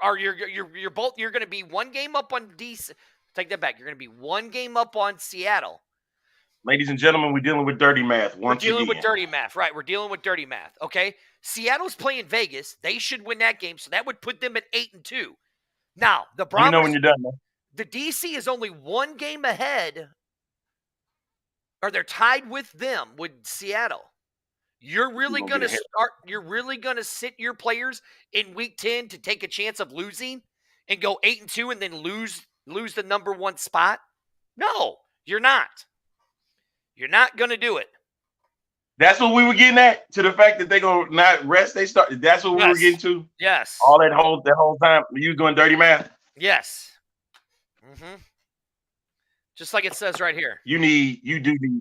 Or you're going to be one game up on DC. Take that back. You're going to be one game up on Seattle. Ladies and gentlemen, we're dealing with dirty math. We're dealing with dirty math, right? We're dealing with dirty math. Okay. Seattle's playing Vegas. They should win that game, so that would put them at 8-2. Now the Brahmas. You know when you're done, man. The DC is only one game ahead, or they're tied with them with Seattle. You're really going to sit your players in week 10 to take a chance of losing and go 8-2 and then lose the number 1 spot? No, you're not. You're not going to do it. That's what we were getting at, to the fact that they're going to not rest. That's what we were getting to. Yes. All that whole time you doing dirty math. Yes. Mm-hmm. Just like it says right here. You do need.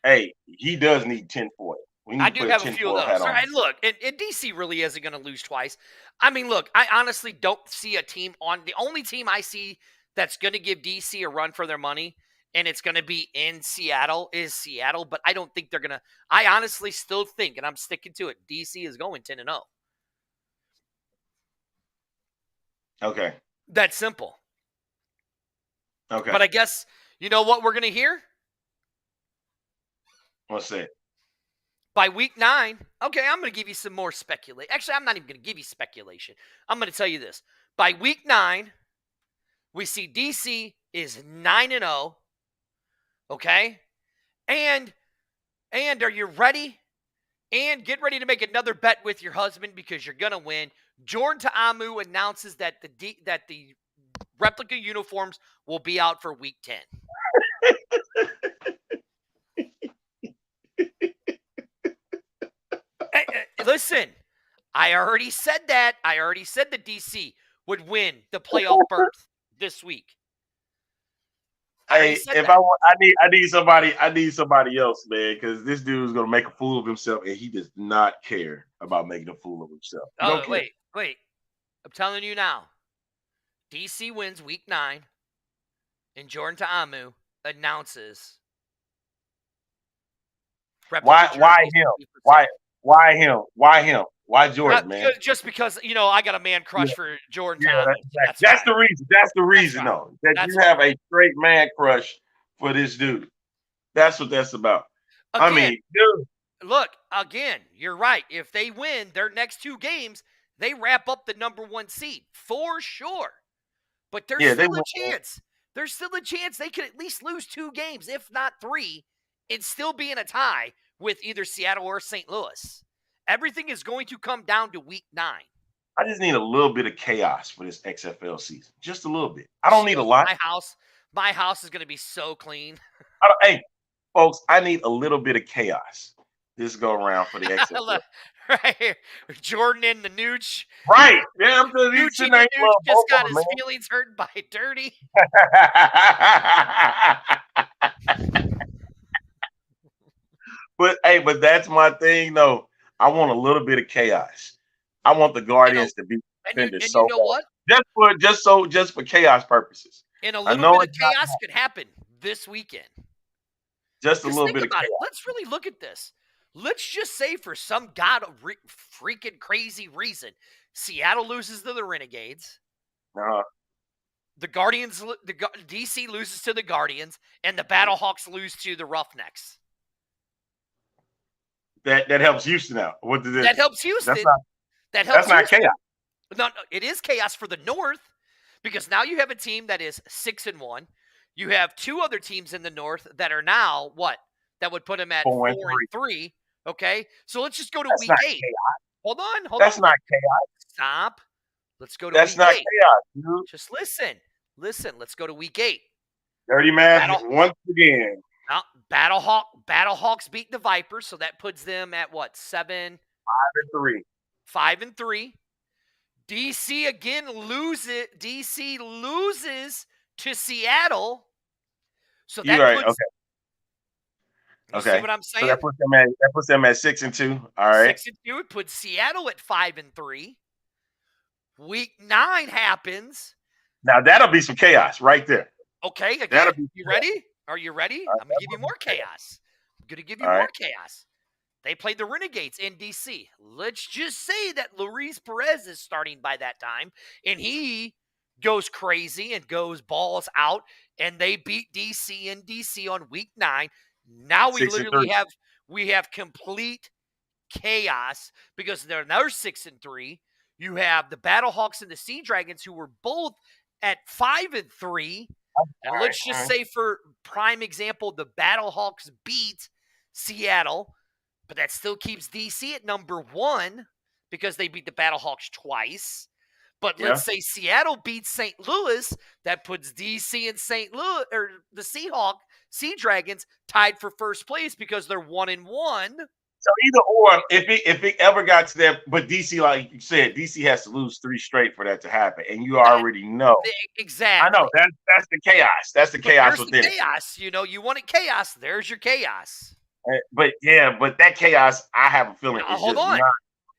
Hey, he does need 10 for it. I do have a few of those. And look, and DC really isn't going to lose twice. I mean, look, I honestly don't see a team the only team I see that's going to give DC a run for their money, and it's going to be in Seattle, is Seattle. But I don't think they're going to. I honestly still think, and I'm sticking to it, DC is going 10-0. Okay. That's simple. Okay. But I guess, you know what we're going to hear? What's that? By week 9, okay, I'm going to give you some more speculation. Actually, I'm not even going to give you speculation. I'm going to tell you this. By week 9, we see DC is 9-0, okay? And are you ready? And get ready to make another bet with your husband because you're going to win. Jordan Ta'amu announces that the replica uniforms will be out for week 10. Listen, I already said that. I already said that DC would win the playoff berth this week. I need somebody else, man, because this dude is gonna make a fool of himself, and he does not care about making a fool of himself. Oh, wait. I'm telling you now. DC wins week 9, and Jordan Ta'amu announces. Why him? Why him? Why Jordan, man? Just because, I got a man crush for Jordan Ta'amu. That's the reason. That's the reason, though. That you have a straight man crush for this dude. That's what that's about. Again, dude. Look, again, you're right. If they win their next 2 games, they wrap up the number 1 seed for sure. But there's still a chance. There's still a chance they could at least lose 2 games, if not 3, and still be in a tie with either Seattle or St. Louis. Everything is going to come down to week 9. I just need a little bit of chaos for this XFL season. Just a little bit. I don't need a lot. My house is going to be so clean. Hey, folks, I need a little bit of chaos this go around for the XFL. Right. Jordan and the Nooch. Right. Yeah, I'm just Nooch sitting there. just got his feelings hurt by Dirty. But that's my thing, though. I want a little bit of chaos. I want the Guardians to be defenders so you know what? Just for chaos purposes. And a little bit of chaos could happen this weekend. Just a little bit of chaos. Let's really look at this. Let's just say for some freaking crazy reason, Seattle loses to the Renegades. The Guardians, DC loses to the Guardians, and the Battlehawks lose to the Roughnecks. That helps Houston out. What did that helps Houston? That's not chaos. No, it is chaos for the North, because now you have a team that is 6-1. You have two other teams in the North that are now what? That would put them at 4-3. Okay, so let's just go to week 8. Hold on. That's not chaos. Stop. Let's go to That's week 8. That's not chaos, dude. Just listen. Let's go to week 8. Dirty math once again. Now, Battlehawks beat the Vipers, so that puts them at what? 7? 5-3. 5-3. DC again loses. DC loses to Seattle. So that puts. Okay. See what I'm saying? So that puts them at 6-2. All right. 6-2. It puts Seattle at 5-3. Week 9 happens. Now that'll be some chaos right there. Okay. Again, you ready? Are you ready? I'm gonna give you more chaos. Chaos. They played the Renegades in DC. Let's just say that Luis Perez is starting by that time, and he goes crazy and goes balls out, and they beat DC in DC on week 9. Now we have complete chaos because they're another 6-3. You have the Battlehawks and the Sea Dragons, who were both at 5-3. And let's just say, for prime example, the Battlehawks beat Seattle, but that still keeps DC at number 1 because they beat the Battlehawks twice. But let's say Seattle beats St. Louis, that puts DC and St. Louis, or the Sea Dragons, tied for first place because they're 1-1. So either or, if it ever got to that, but DC, like you said, DC has to lose 3 straight for that to happen, and you already know. Exactly. I know that's the chaos. That's the chaos within it. Chaos. You know, you wanted chaos. There's your chaos. But that chaos, I have a feeling it's just not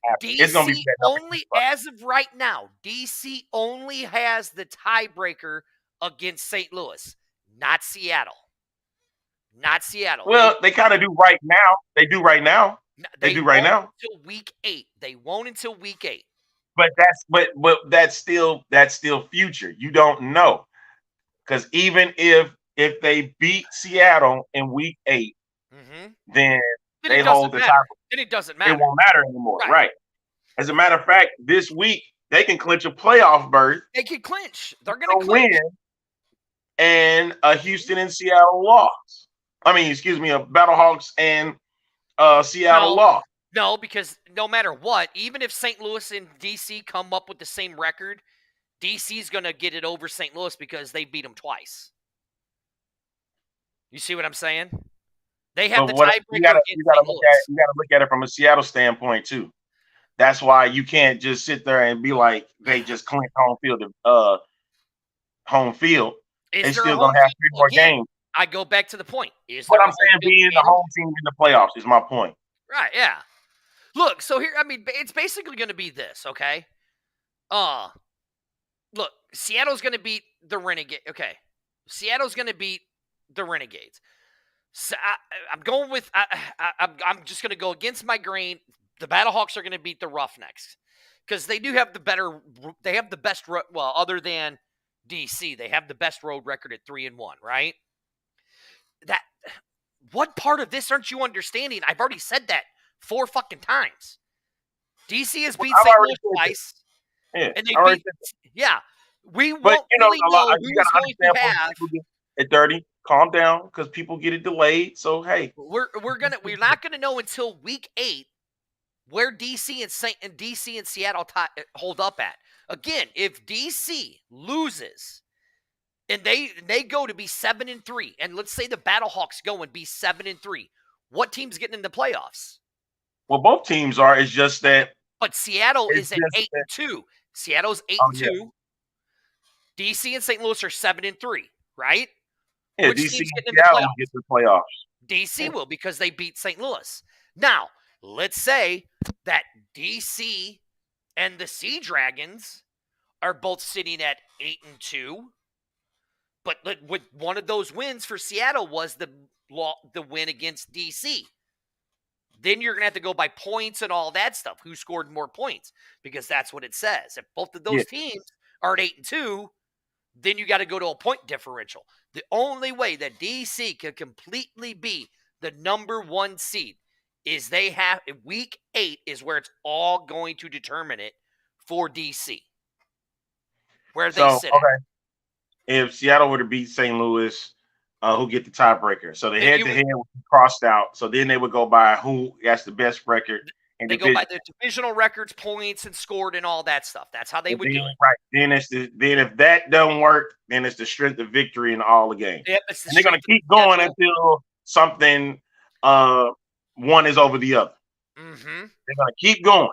happening. It's gonna be only as of right now. DC only has the tiebreaker against St. Louis, not Seattle. Not Seattle. Well, they kind of do right now. They do right now. They do right now until week 8. They won't until week 8. But that's still future. You don't know, because even if they beat Seattle in week 8, then they hold the title. Then it doesn't matter. It won't matter anymore, right? As a matter of fact, this week they can clinch a playoff berth. They can clinch. They're going to win, and a Houston and Seattle loss. I mean, excuse me, a Battlehawks and Seattle loss. No, because no matter what, even if St. Louis and DC come up with the same record, DC's going to get it over St. Louis because they beat them twice. You see what I'm saying? They have the tiebreaker. You got to look at it from a Seattle standpoint too. That's why you can't just sit there and be like they just clinched home field. They still going to have 3 more games. I go back to the point. What I'm saying, being the home team in the playoffs is my point. Right, yeah. Look, so here, I mean, it's basically going to be this, okay? Look, Seattle's going to beat the Renegades. Okay. Seattle's going to beat the Renegades. So I'm going with, I'm just going to go against my grain. The Battlehawks are going to beat the Roughnecks because they do have the best, well, other than DC, they have the best road record at 3-1, right? What part of this aren't you understanding? I've already said that 4 fucking times. DC has beat St. Louis twice. And they beat, we won't really know who's going to have. At 30, calm down, because people get it delayed. So hey, we're not gonna know until week 8 where DC and Seattle hold up at. Again, if DC loses and they go to be 7-3, and let's say the Battlehawks go and be 7-3, what team's getting in the playoffs? Well, both teams are. It's just that. But Seattle is at 8-2. Seattle's 8-2. Yeah. DC and St. Louis are 7-3, right? Yeah, Which DC team's and getting in the Seattle playoffs? get the playoffs. DC will, because they beat St. Louis. Now, let's say that DC and the Sea Dragons are both sitting at 8-2. But with one of those wins for Seattle was the win against DC. Then you're going to have to go by points and all that stuff. Who scored more points? Because that's what it says. If both of those teams are at 8-2, then you got to go to a point differential. The only way that DC can completely be the number 1 seed is they have week 8 is where it's all going to determine it for DC. Where they sit. Okay. If Seattle were to beat St. Louis, who get the tiebreaker? So the head-to-head would be crossed out. So then they would go by who has the best record. They go by the divisional records, points, and scored, and all that stuff. That's how they would do it. Right. Then if that doesn't work, then it's the strength of victory in all the games. Yep, and they're going to keep going until something one is over the other. Mm-hmm. They're going to keep going.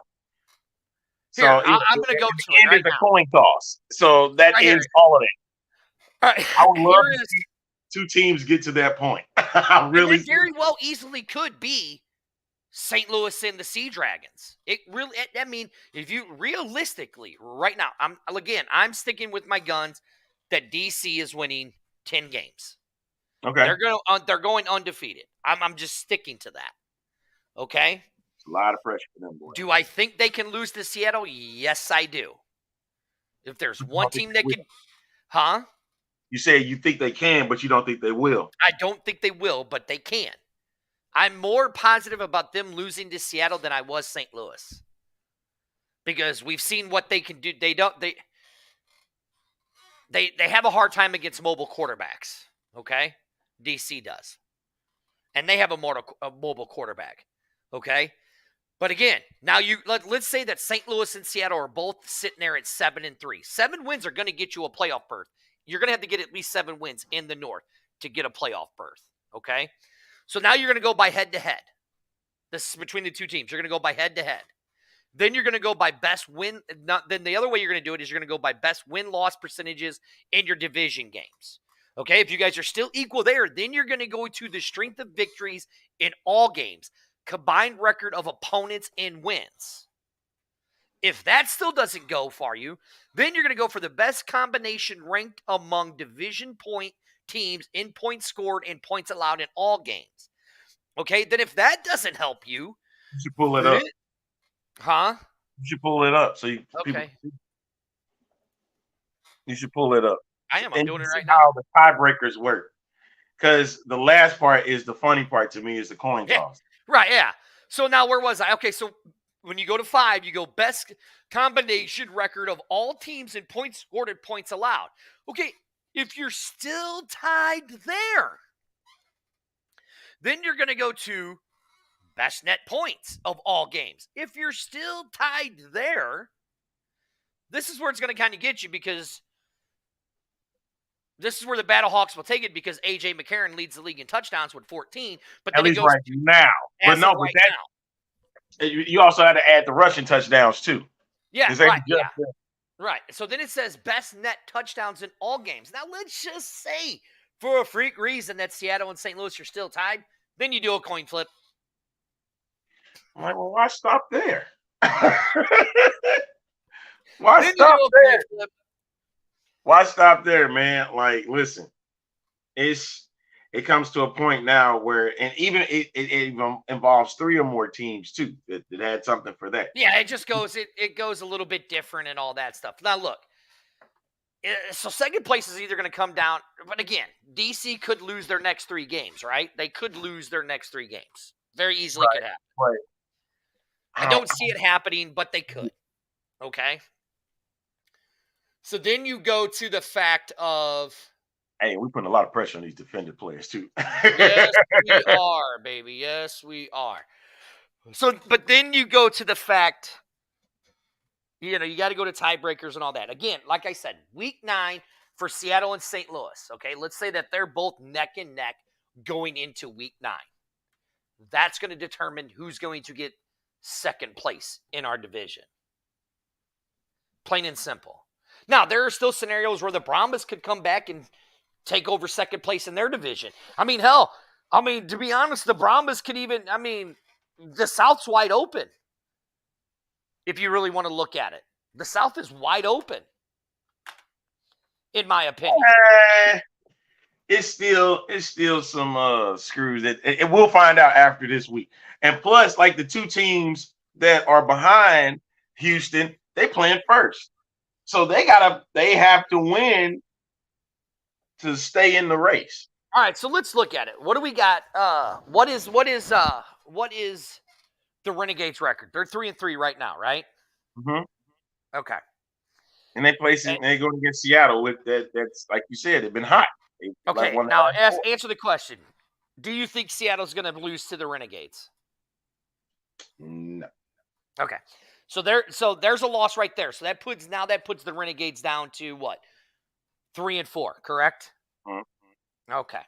Here, so I'm going to go to it right now. A coin toss. So that ends all of that. All right. I would love to see 2 teams get to that point. I really it very well easily could be St. Louis and the Sea Dragons. It really, I mean, if you realistically right now, I'm sticking with my guns that DC is winning 10 games. Okay. They're going undefeated. I'm just sticking to that. Okay. It's a lot of pressure for them boys. Do I think they can lose to Seattle? Yes, I do. If there's one team that could, huh? You say you think they can, but you don't think they will. I don't think they will, but they can. I'm more positive about them losing to Seattle than I was St. Louis. Because we've seen what they can do. They have a hard time against mobile quarterbacks, okay? DC does. And they have a mobile quarterback, okay? But again, now let's say that St. Louis and Seattle are both sitting there at 7-3. 7 wins are going to get you a playoff berth. You're going to have to get at least 7 wins in the North to get a playoff berth, okay? So now you're going to go by head-to-head. This is between the 2 teams. You're going to go by head-to-head. Then you're going to go by best win. Then the other way you're going to do it is you're going to go by best win-loss percentages in your division games. Okay, if you guys are still equal there, then you're going to go to the strength of victories in all games, combined record of opponents and wins. If that still doesn't go for you, then you're going to go for the best combination ranked among division point teams in points scored and points allowed in all games. Okay, then if that doesn't help you, you should pull it up. Huh? You should pull it up. So you should pull it up. I am. I'm doing it right now. How the tiebreakers work. Because the last part is the funny part to me is the coin toss. Right, yeah. So now where was I? Okay, so when you go to 5, you go best combination record of all teams in points scored and points allowed. Okay, if you're still tied there, then you're going to go to best net points of all games. If you're still tied there, this is where it's going to kind of get you, because this is where the Battlehawks will take it, because A.J. McCarron leads the league in touchdowns with 14. But then at least right now. But no, but that you also had to add the rushing touchdowns too. Yeah, right. Yeah. Right. So then it says best net touchdowns in all games. Now let's just say, for a freak reason, that Seattle and St. Louis are still tied. Then you do a coin flip. I'm like, well, why stop there? Why stop there? Why stop there, man? Like, listen, it comes to a point now where, and even it involves 3 or more teams too that had something for that. Yeah, it just goes, it goes a little bit different and all that stuff. Now look, so second place is either going to come down, but again, DC could lose their next 3 games, right? They could lose their next 3 games. Very easily could happen. Right. I don't see it happening, but they could. Okay. So then you go to the fact of, hey, we're putting a lot of pressure on these defended players too. Yes, we are, baby. Yes, we are. So, but then you go to the fact, you got to go to tiebreakers and all that. Again, like I said, week 9 for Seattle and St. Louis. Okay, let's say that they're both neck and neck going into week 9. That's going to determine who's going to get second place in our division. Plain and simple. Now, there are still scenarios where the Brahmas could come back and take over second place in their division. I mean, hell, to be honest, the Brahmas could even, the South's wide open. If you really want to look at it, the South is wide open, in my opinion. It's still some screws that we'll find out after this week. And plus, like the two teams that are behind Houston, they playing first, so they have to win to stay in the race. All right, so let's look at it. What do we got? What is the Renegades record? They're 3-3 right now, right? Mm-hmm. Okay. And they going against Seattle with that. That's like you said, they've been hot. Okay, like now answer the question. Do you think Seattle's going to lose to the Renegades? No. Okay. So there's a loss right there. So that puts the Renegades down to what? 3-4, correct? Mm-hmm. Okay.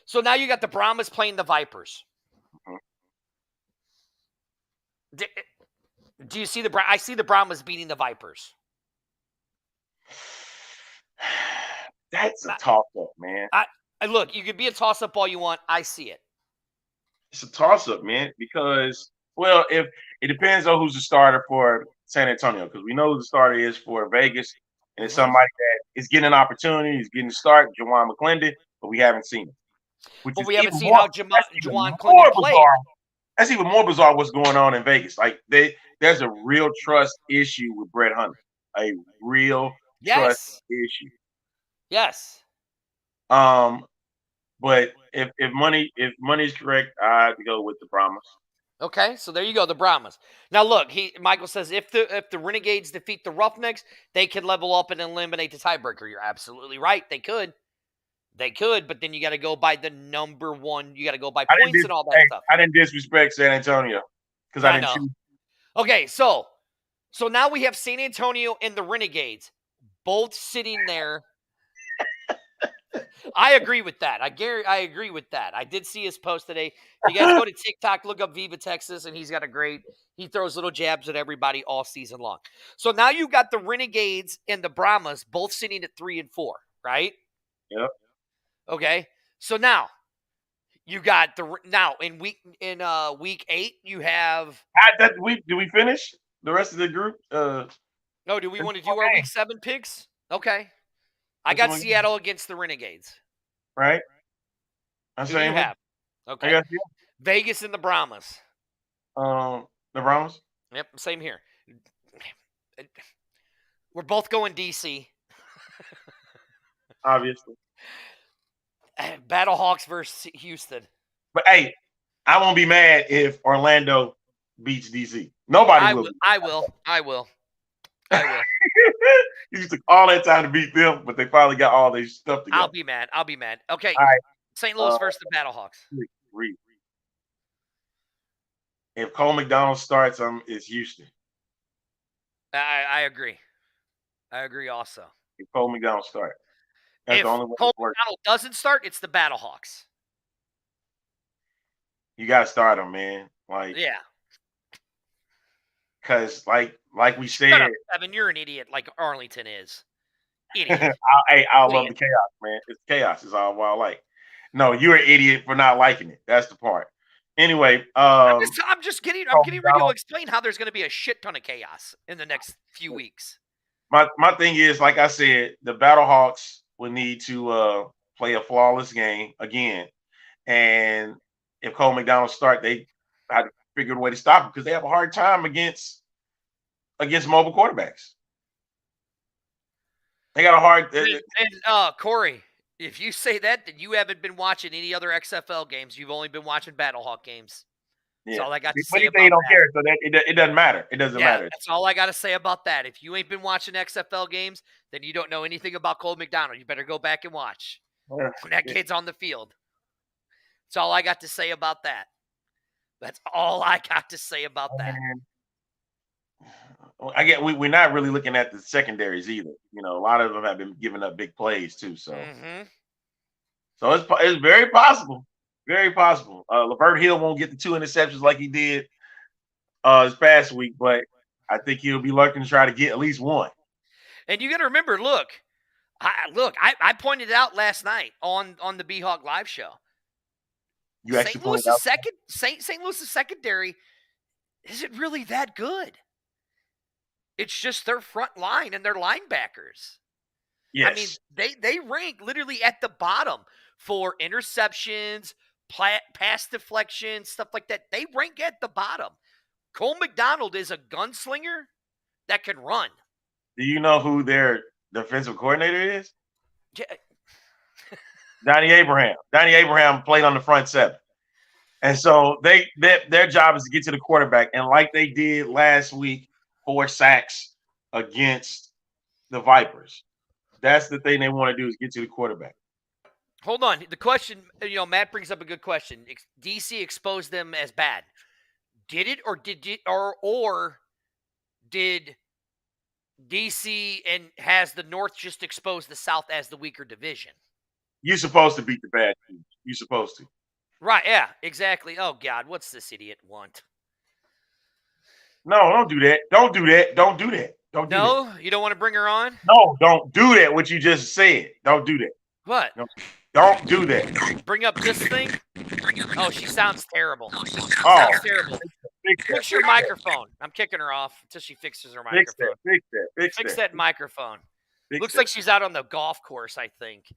So now you got the Brahmas playing the Vipers. Mm-hmm. Do you see I see the Brahmas beating the Vipers. That's a toss-up, man. Look, you could be a toss-up all you want. I see it. It's a toss-up, man, because, well, if it depends on who's the starter for San Antonio, because we know who the starter is for Vegas, and it's somebody that is getting an opportunity, he's getting a start, Juwan McClendon, but we haven't seen him. But we haven't seen how Juwan McClendon played. That's even more bizarre what's going on in Vegas. Like, there's a real trust issue with Brett Hunter. A real trust issue. Yes. But if money's correct, I'd go with the Brahmas. Okay, so there you go, the Brahmas. Now look, Michael says if the Renegades defeat the Roughnecks, they could level up and eliminate the tiebreaker. You're absolutely right. They could, but then you got to go by the number one. You got to go by points and all that stuff. I didn't disrespect San Antonio because I didn't choose. Okay, so now we have San Antonio and the Renegades both sitting there. I agree with that. I agree with that. I did see his post today. If you guys go to TikTok, look up Viva Texas, and he's got he throws little jabs at everybody all season long. So now you got the Renegades and the Brahmas both sitting at 3-4, right? Yep. Okay. So now you got in week 8 you have. Do we finish the rest of the group? No. Do we want to do our week 7 picks? Okay. I got Seattle against the Renegades. Right. Who do you have? Okay. I got you. Vegas and the Brahmas. The Brahmas? Yep, same here. We're both going DC. Obviously. Battlehawks versus Houston. But hey, I won't be mad if Orlando beats DC. Nobody will. I will. You took all that time to beat them, but they finally got all their stuff together. I'll be mad. Okay. All right. St. Louis versus the Battlehawks. If Cole McDonald starts, it's Houston. I agree. I agree also. If Cole McDonald starts. That's if the only way Cole McDonald doesn't start, it's the Battlehawks. You got to start him, man. Yeah. Because, like we said, Shut up, Evan, you're an idiot like Arlington is. Idiot. I love the chaos, man. It's chaos is all I like. No, you're an idiot for not liking it. That's the part. Anyway, I'm getting ready to explain how there's going to be a shit ton of chaos in the next few weeks. My thing is, like I said, the Battlehawks will need to play a flawless game again, and if Cole McDonald start, they had to figure a way to stop him because they have a hard time against mobile quarterbacks. They got a hard. And Corey, if you say that, then you haven't been watching any other XFL games. You've only been watching Battlehawk games. That's all I got to say about that. You don't care, so it doesn't matter. It doesn't matter. That's all I got to say about that. If you ain't been watching XFL games, then you don't know anything about Cole McDonald. You better go back and watch when that kid's on the field. That's all I got to say about that. That's all I got to say about that. We're not really looking at the secondaries either. You know, a lot of them have been giving up big plays too. So, so it's very possible. Very possible. Levert Hill won't get the 2 interceptions like he did this past week, but I think he'll be looking to try to get at least one. And you got to remember, look, I pointed it out last night on the B-Hawk live show. St. Louis's secondary isn't really that good. It's just their front line and their linebackers. Yes. I mean, they rank literally at the bottom for interceptions, pass deflection, stuff like that. They rank at the bottom. Cole McDonald is a gunslinger that can run. Do you know who their defensive coordinator is? Yeah. Donnie Abraham. Donnie Abraham played on the front seven. And so their job is to get to the quarterback. And like they did last week, 4 sacks against the Vipers. That's the thing they want to do is get to the quarterback. Hold on. The question, Matt brings up a good question. DC exposed them as bad. Did it or did DC and has the North just exposed the South as the weaker division? You're supposed to beat the bad teams. You're supposed to. Right, yeah, exactly. Oh, God, what's this idiot want? No, don't do that. Don't do that. Don't do that. Don't do that. No, you don't want to bring her on? No, don't do that, what you just said. Don't do that. What? No, don't do that. Bring up this thing? Oh, she sounds terrible. Sounds terrible. Fix your microphone. I'm kicking her off until she fixes her microphone. Fix that microphone. Looks that. like she's out on the golf course, I think.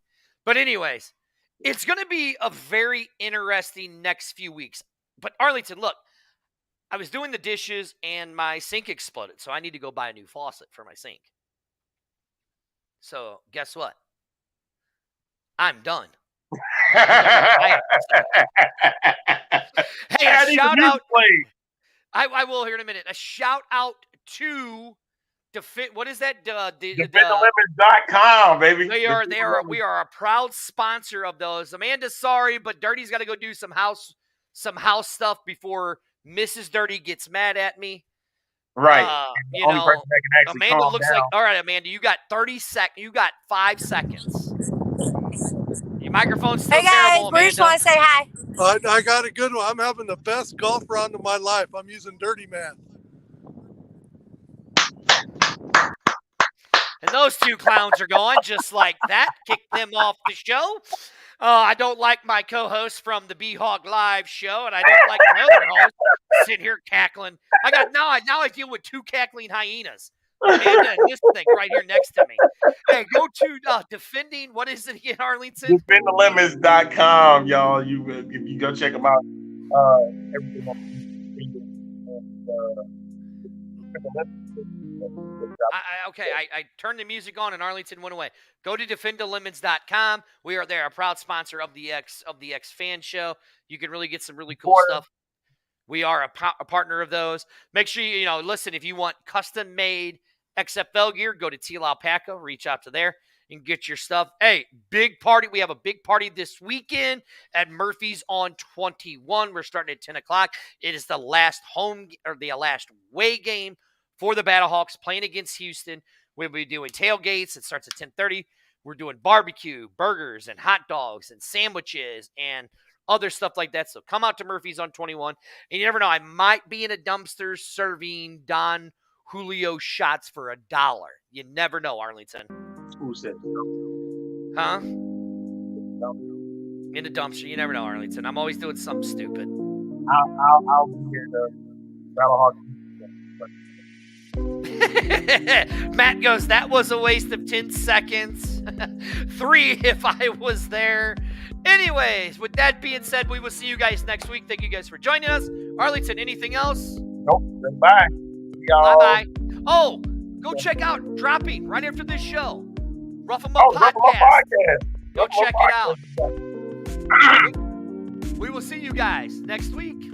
But anyways, it's going to be a very interesting next few weeks. But Arlington, look, I was doing the dishes and my sink exploded, so I need to go buy a new faucet for my sink. So guess what? I'm done. Hey, a shout out. I will here in a minute. A shout out to what is that? DefendTheLemons.com, baby. We are a proud sponsor of those. Amanda, sorry, but Dirty's got to go do some house stuff before Mrs. Dirty gets mad at me. Right. Amanda looks like, all right, Amanda, you got 30 seconds. You got 5 seconds. Your microphone's still terrible, Amanda. We just want to say hi. I got a good one. I'm having the best golf round of my life. I'm using Dirty Man. And those 2 clowns are gone just like that. Kick them off the show. I don't like my co-host from the B-Hawk Live show, and I don't like my other host sitting here cackling. Now I deal with 2 cackling hyenas. Amanda and this thing right here next to me. Hey, go to defending. What is it again, Arlington? DefendTheLemons.com, y'all. If you go check them out, everything on I turned the music on and Arlington went away. Go to DefendTheLemons.com. We are there, a proud sponsor of the X Fan Show. You can really get some really cool stuff. We are a partner of those. Make sure listen, if you want custom made XFL gear, go to Teal Alpaca, reach out to there and get your stuff. Hey, big party. We have a big party this weekend at Murphy's on 21. We're starting at 10 o'clock. It is the last last away game for the Battlehawks playing against Houston. We'll be doing tailgates. It starts at 10:30. We're doing barbecue, burgers, and hot dogs, and sandwiches, and other stuff like that. So come out to Murphy's on 21. And you never know, I might be in a dumpster serving Don Julio shots for $1. You never know, Arlington. Who said Huh? In a dumpster. You never know, Arlington. I'm always doing something stupid. I'll be here to Battlehawks. Matt goes, that was a waste of 10 seconds. 3 if I was there. Anyways, with that being said, we will see you guys next week. Thank you guys for joining us. Arlington, anything else? Nope. Bye. Bye-bye. Oh, go check out Dropping right after this show. Rough 'em Up Podcast. Go check it out. We will see you guys next week.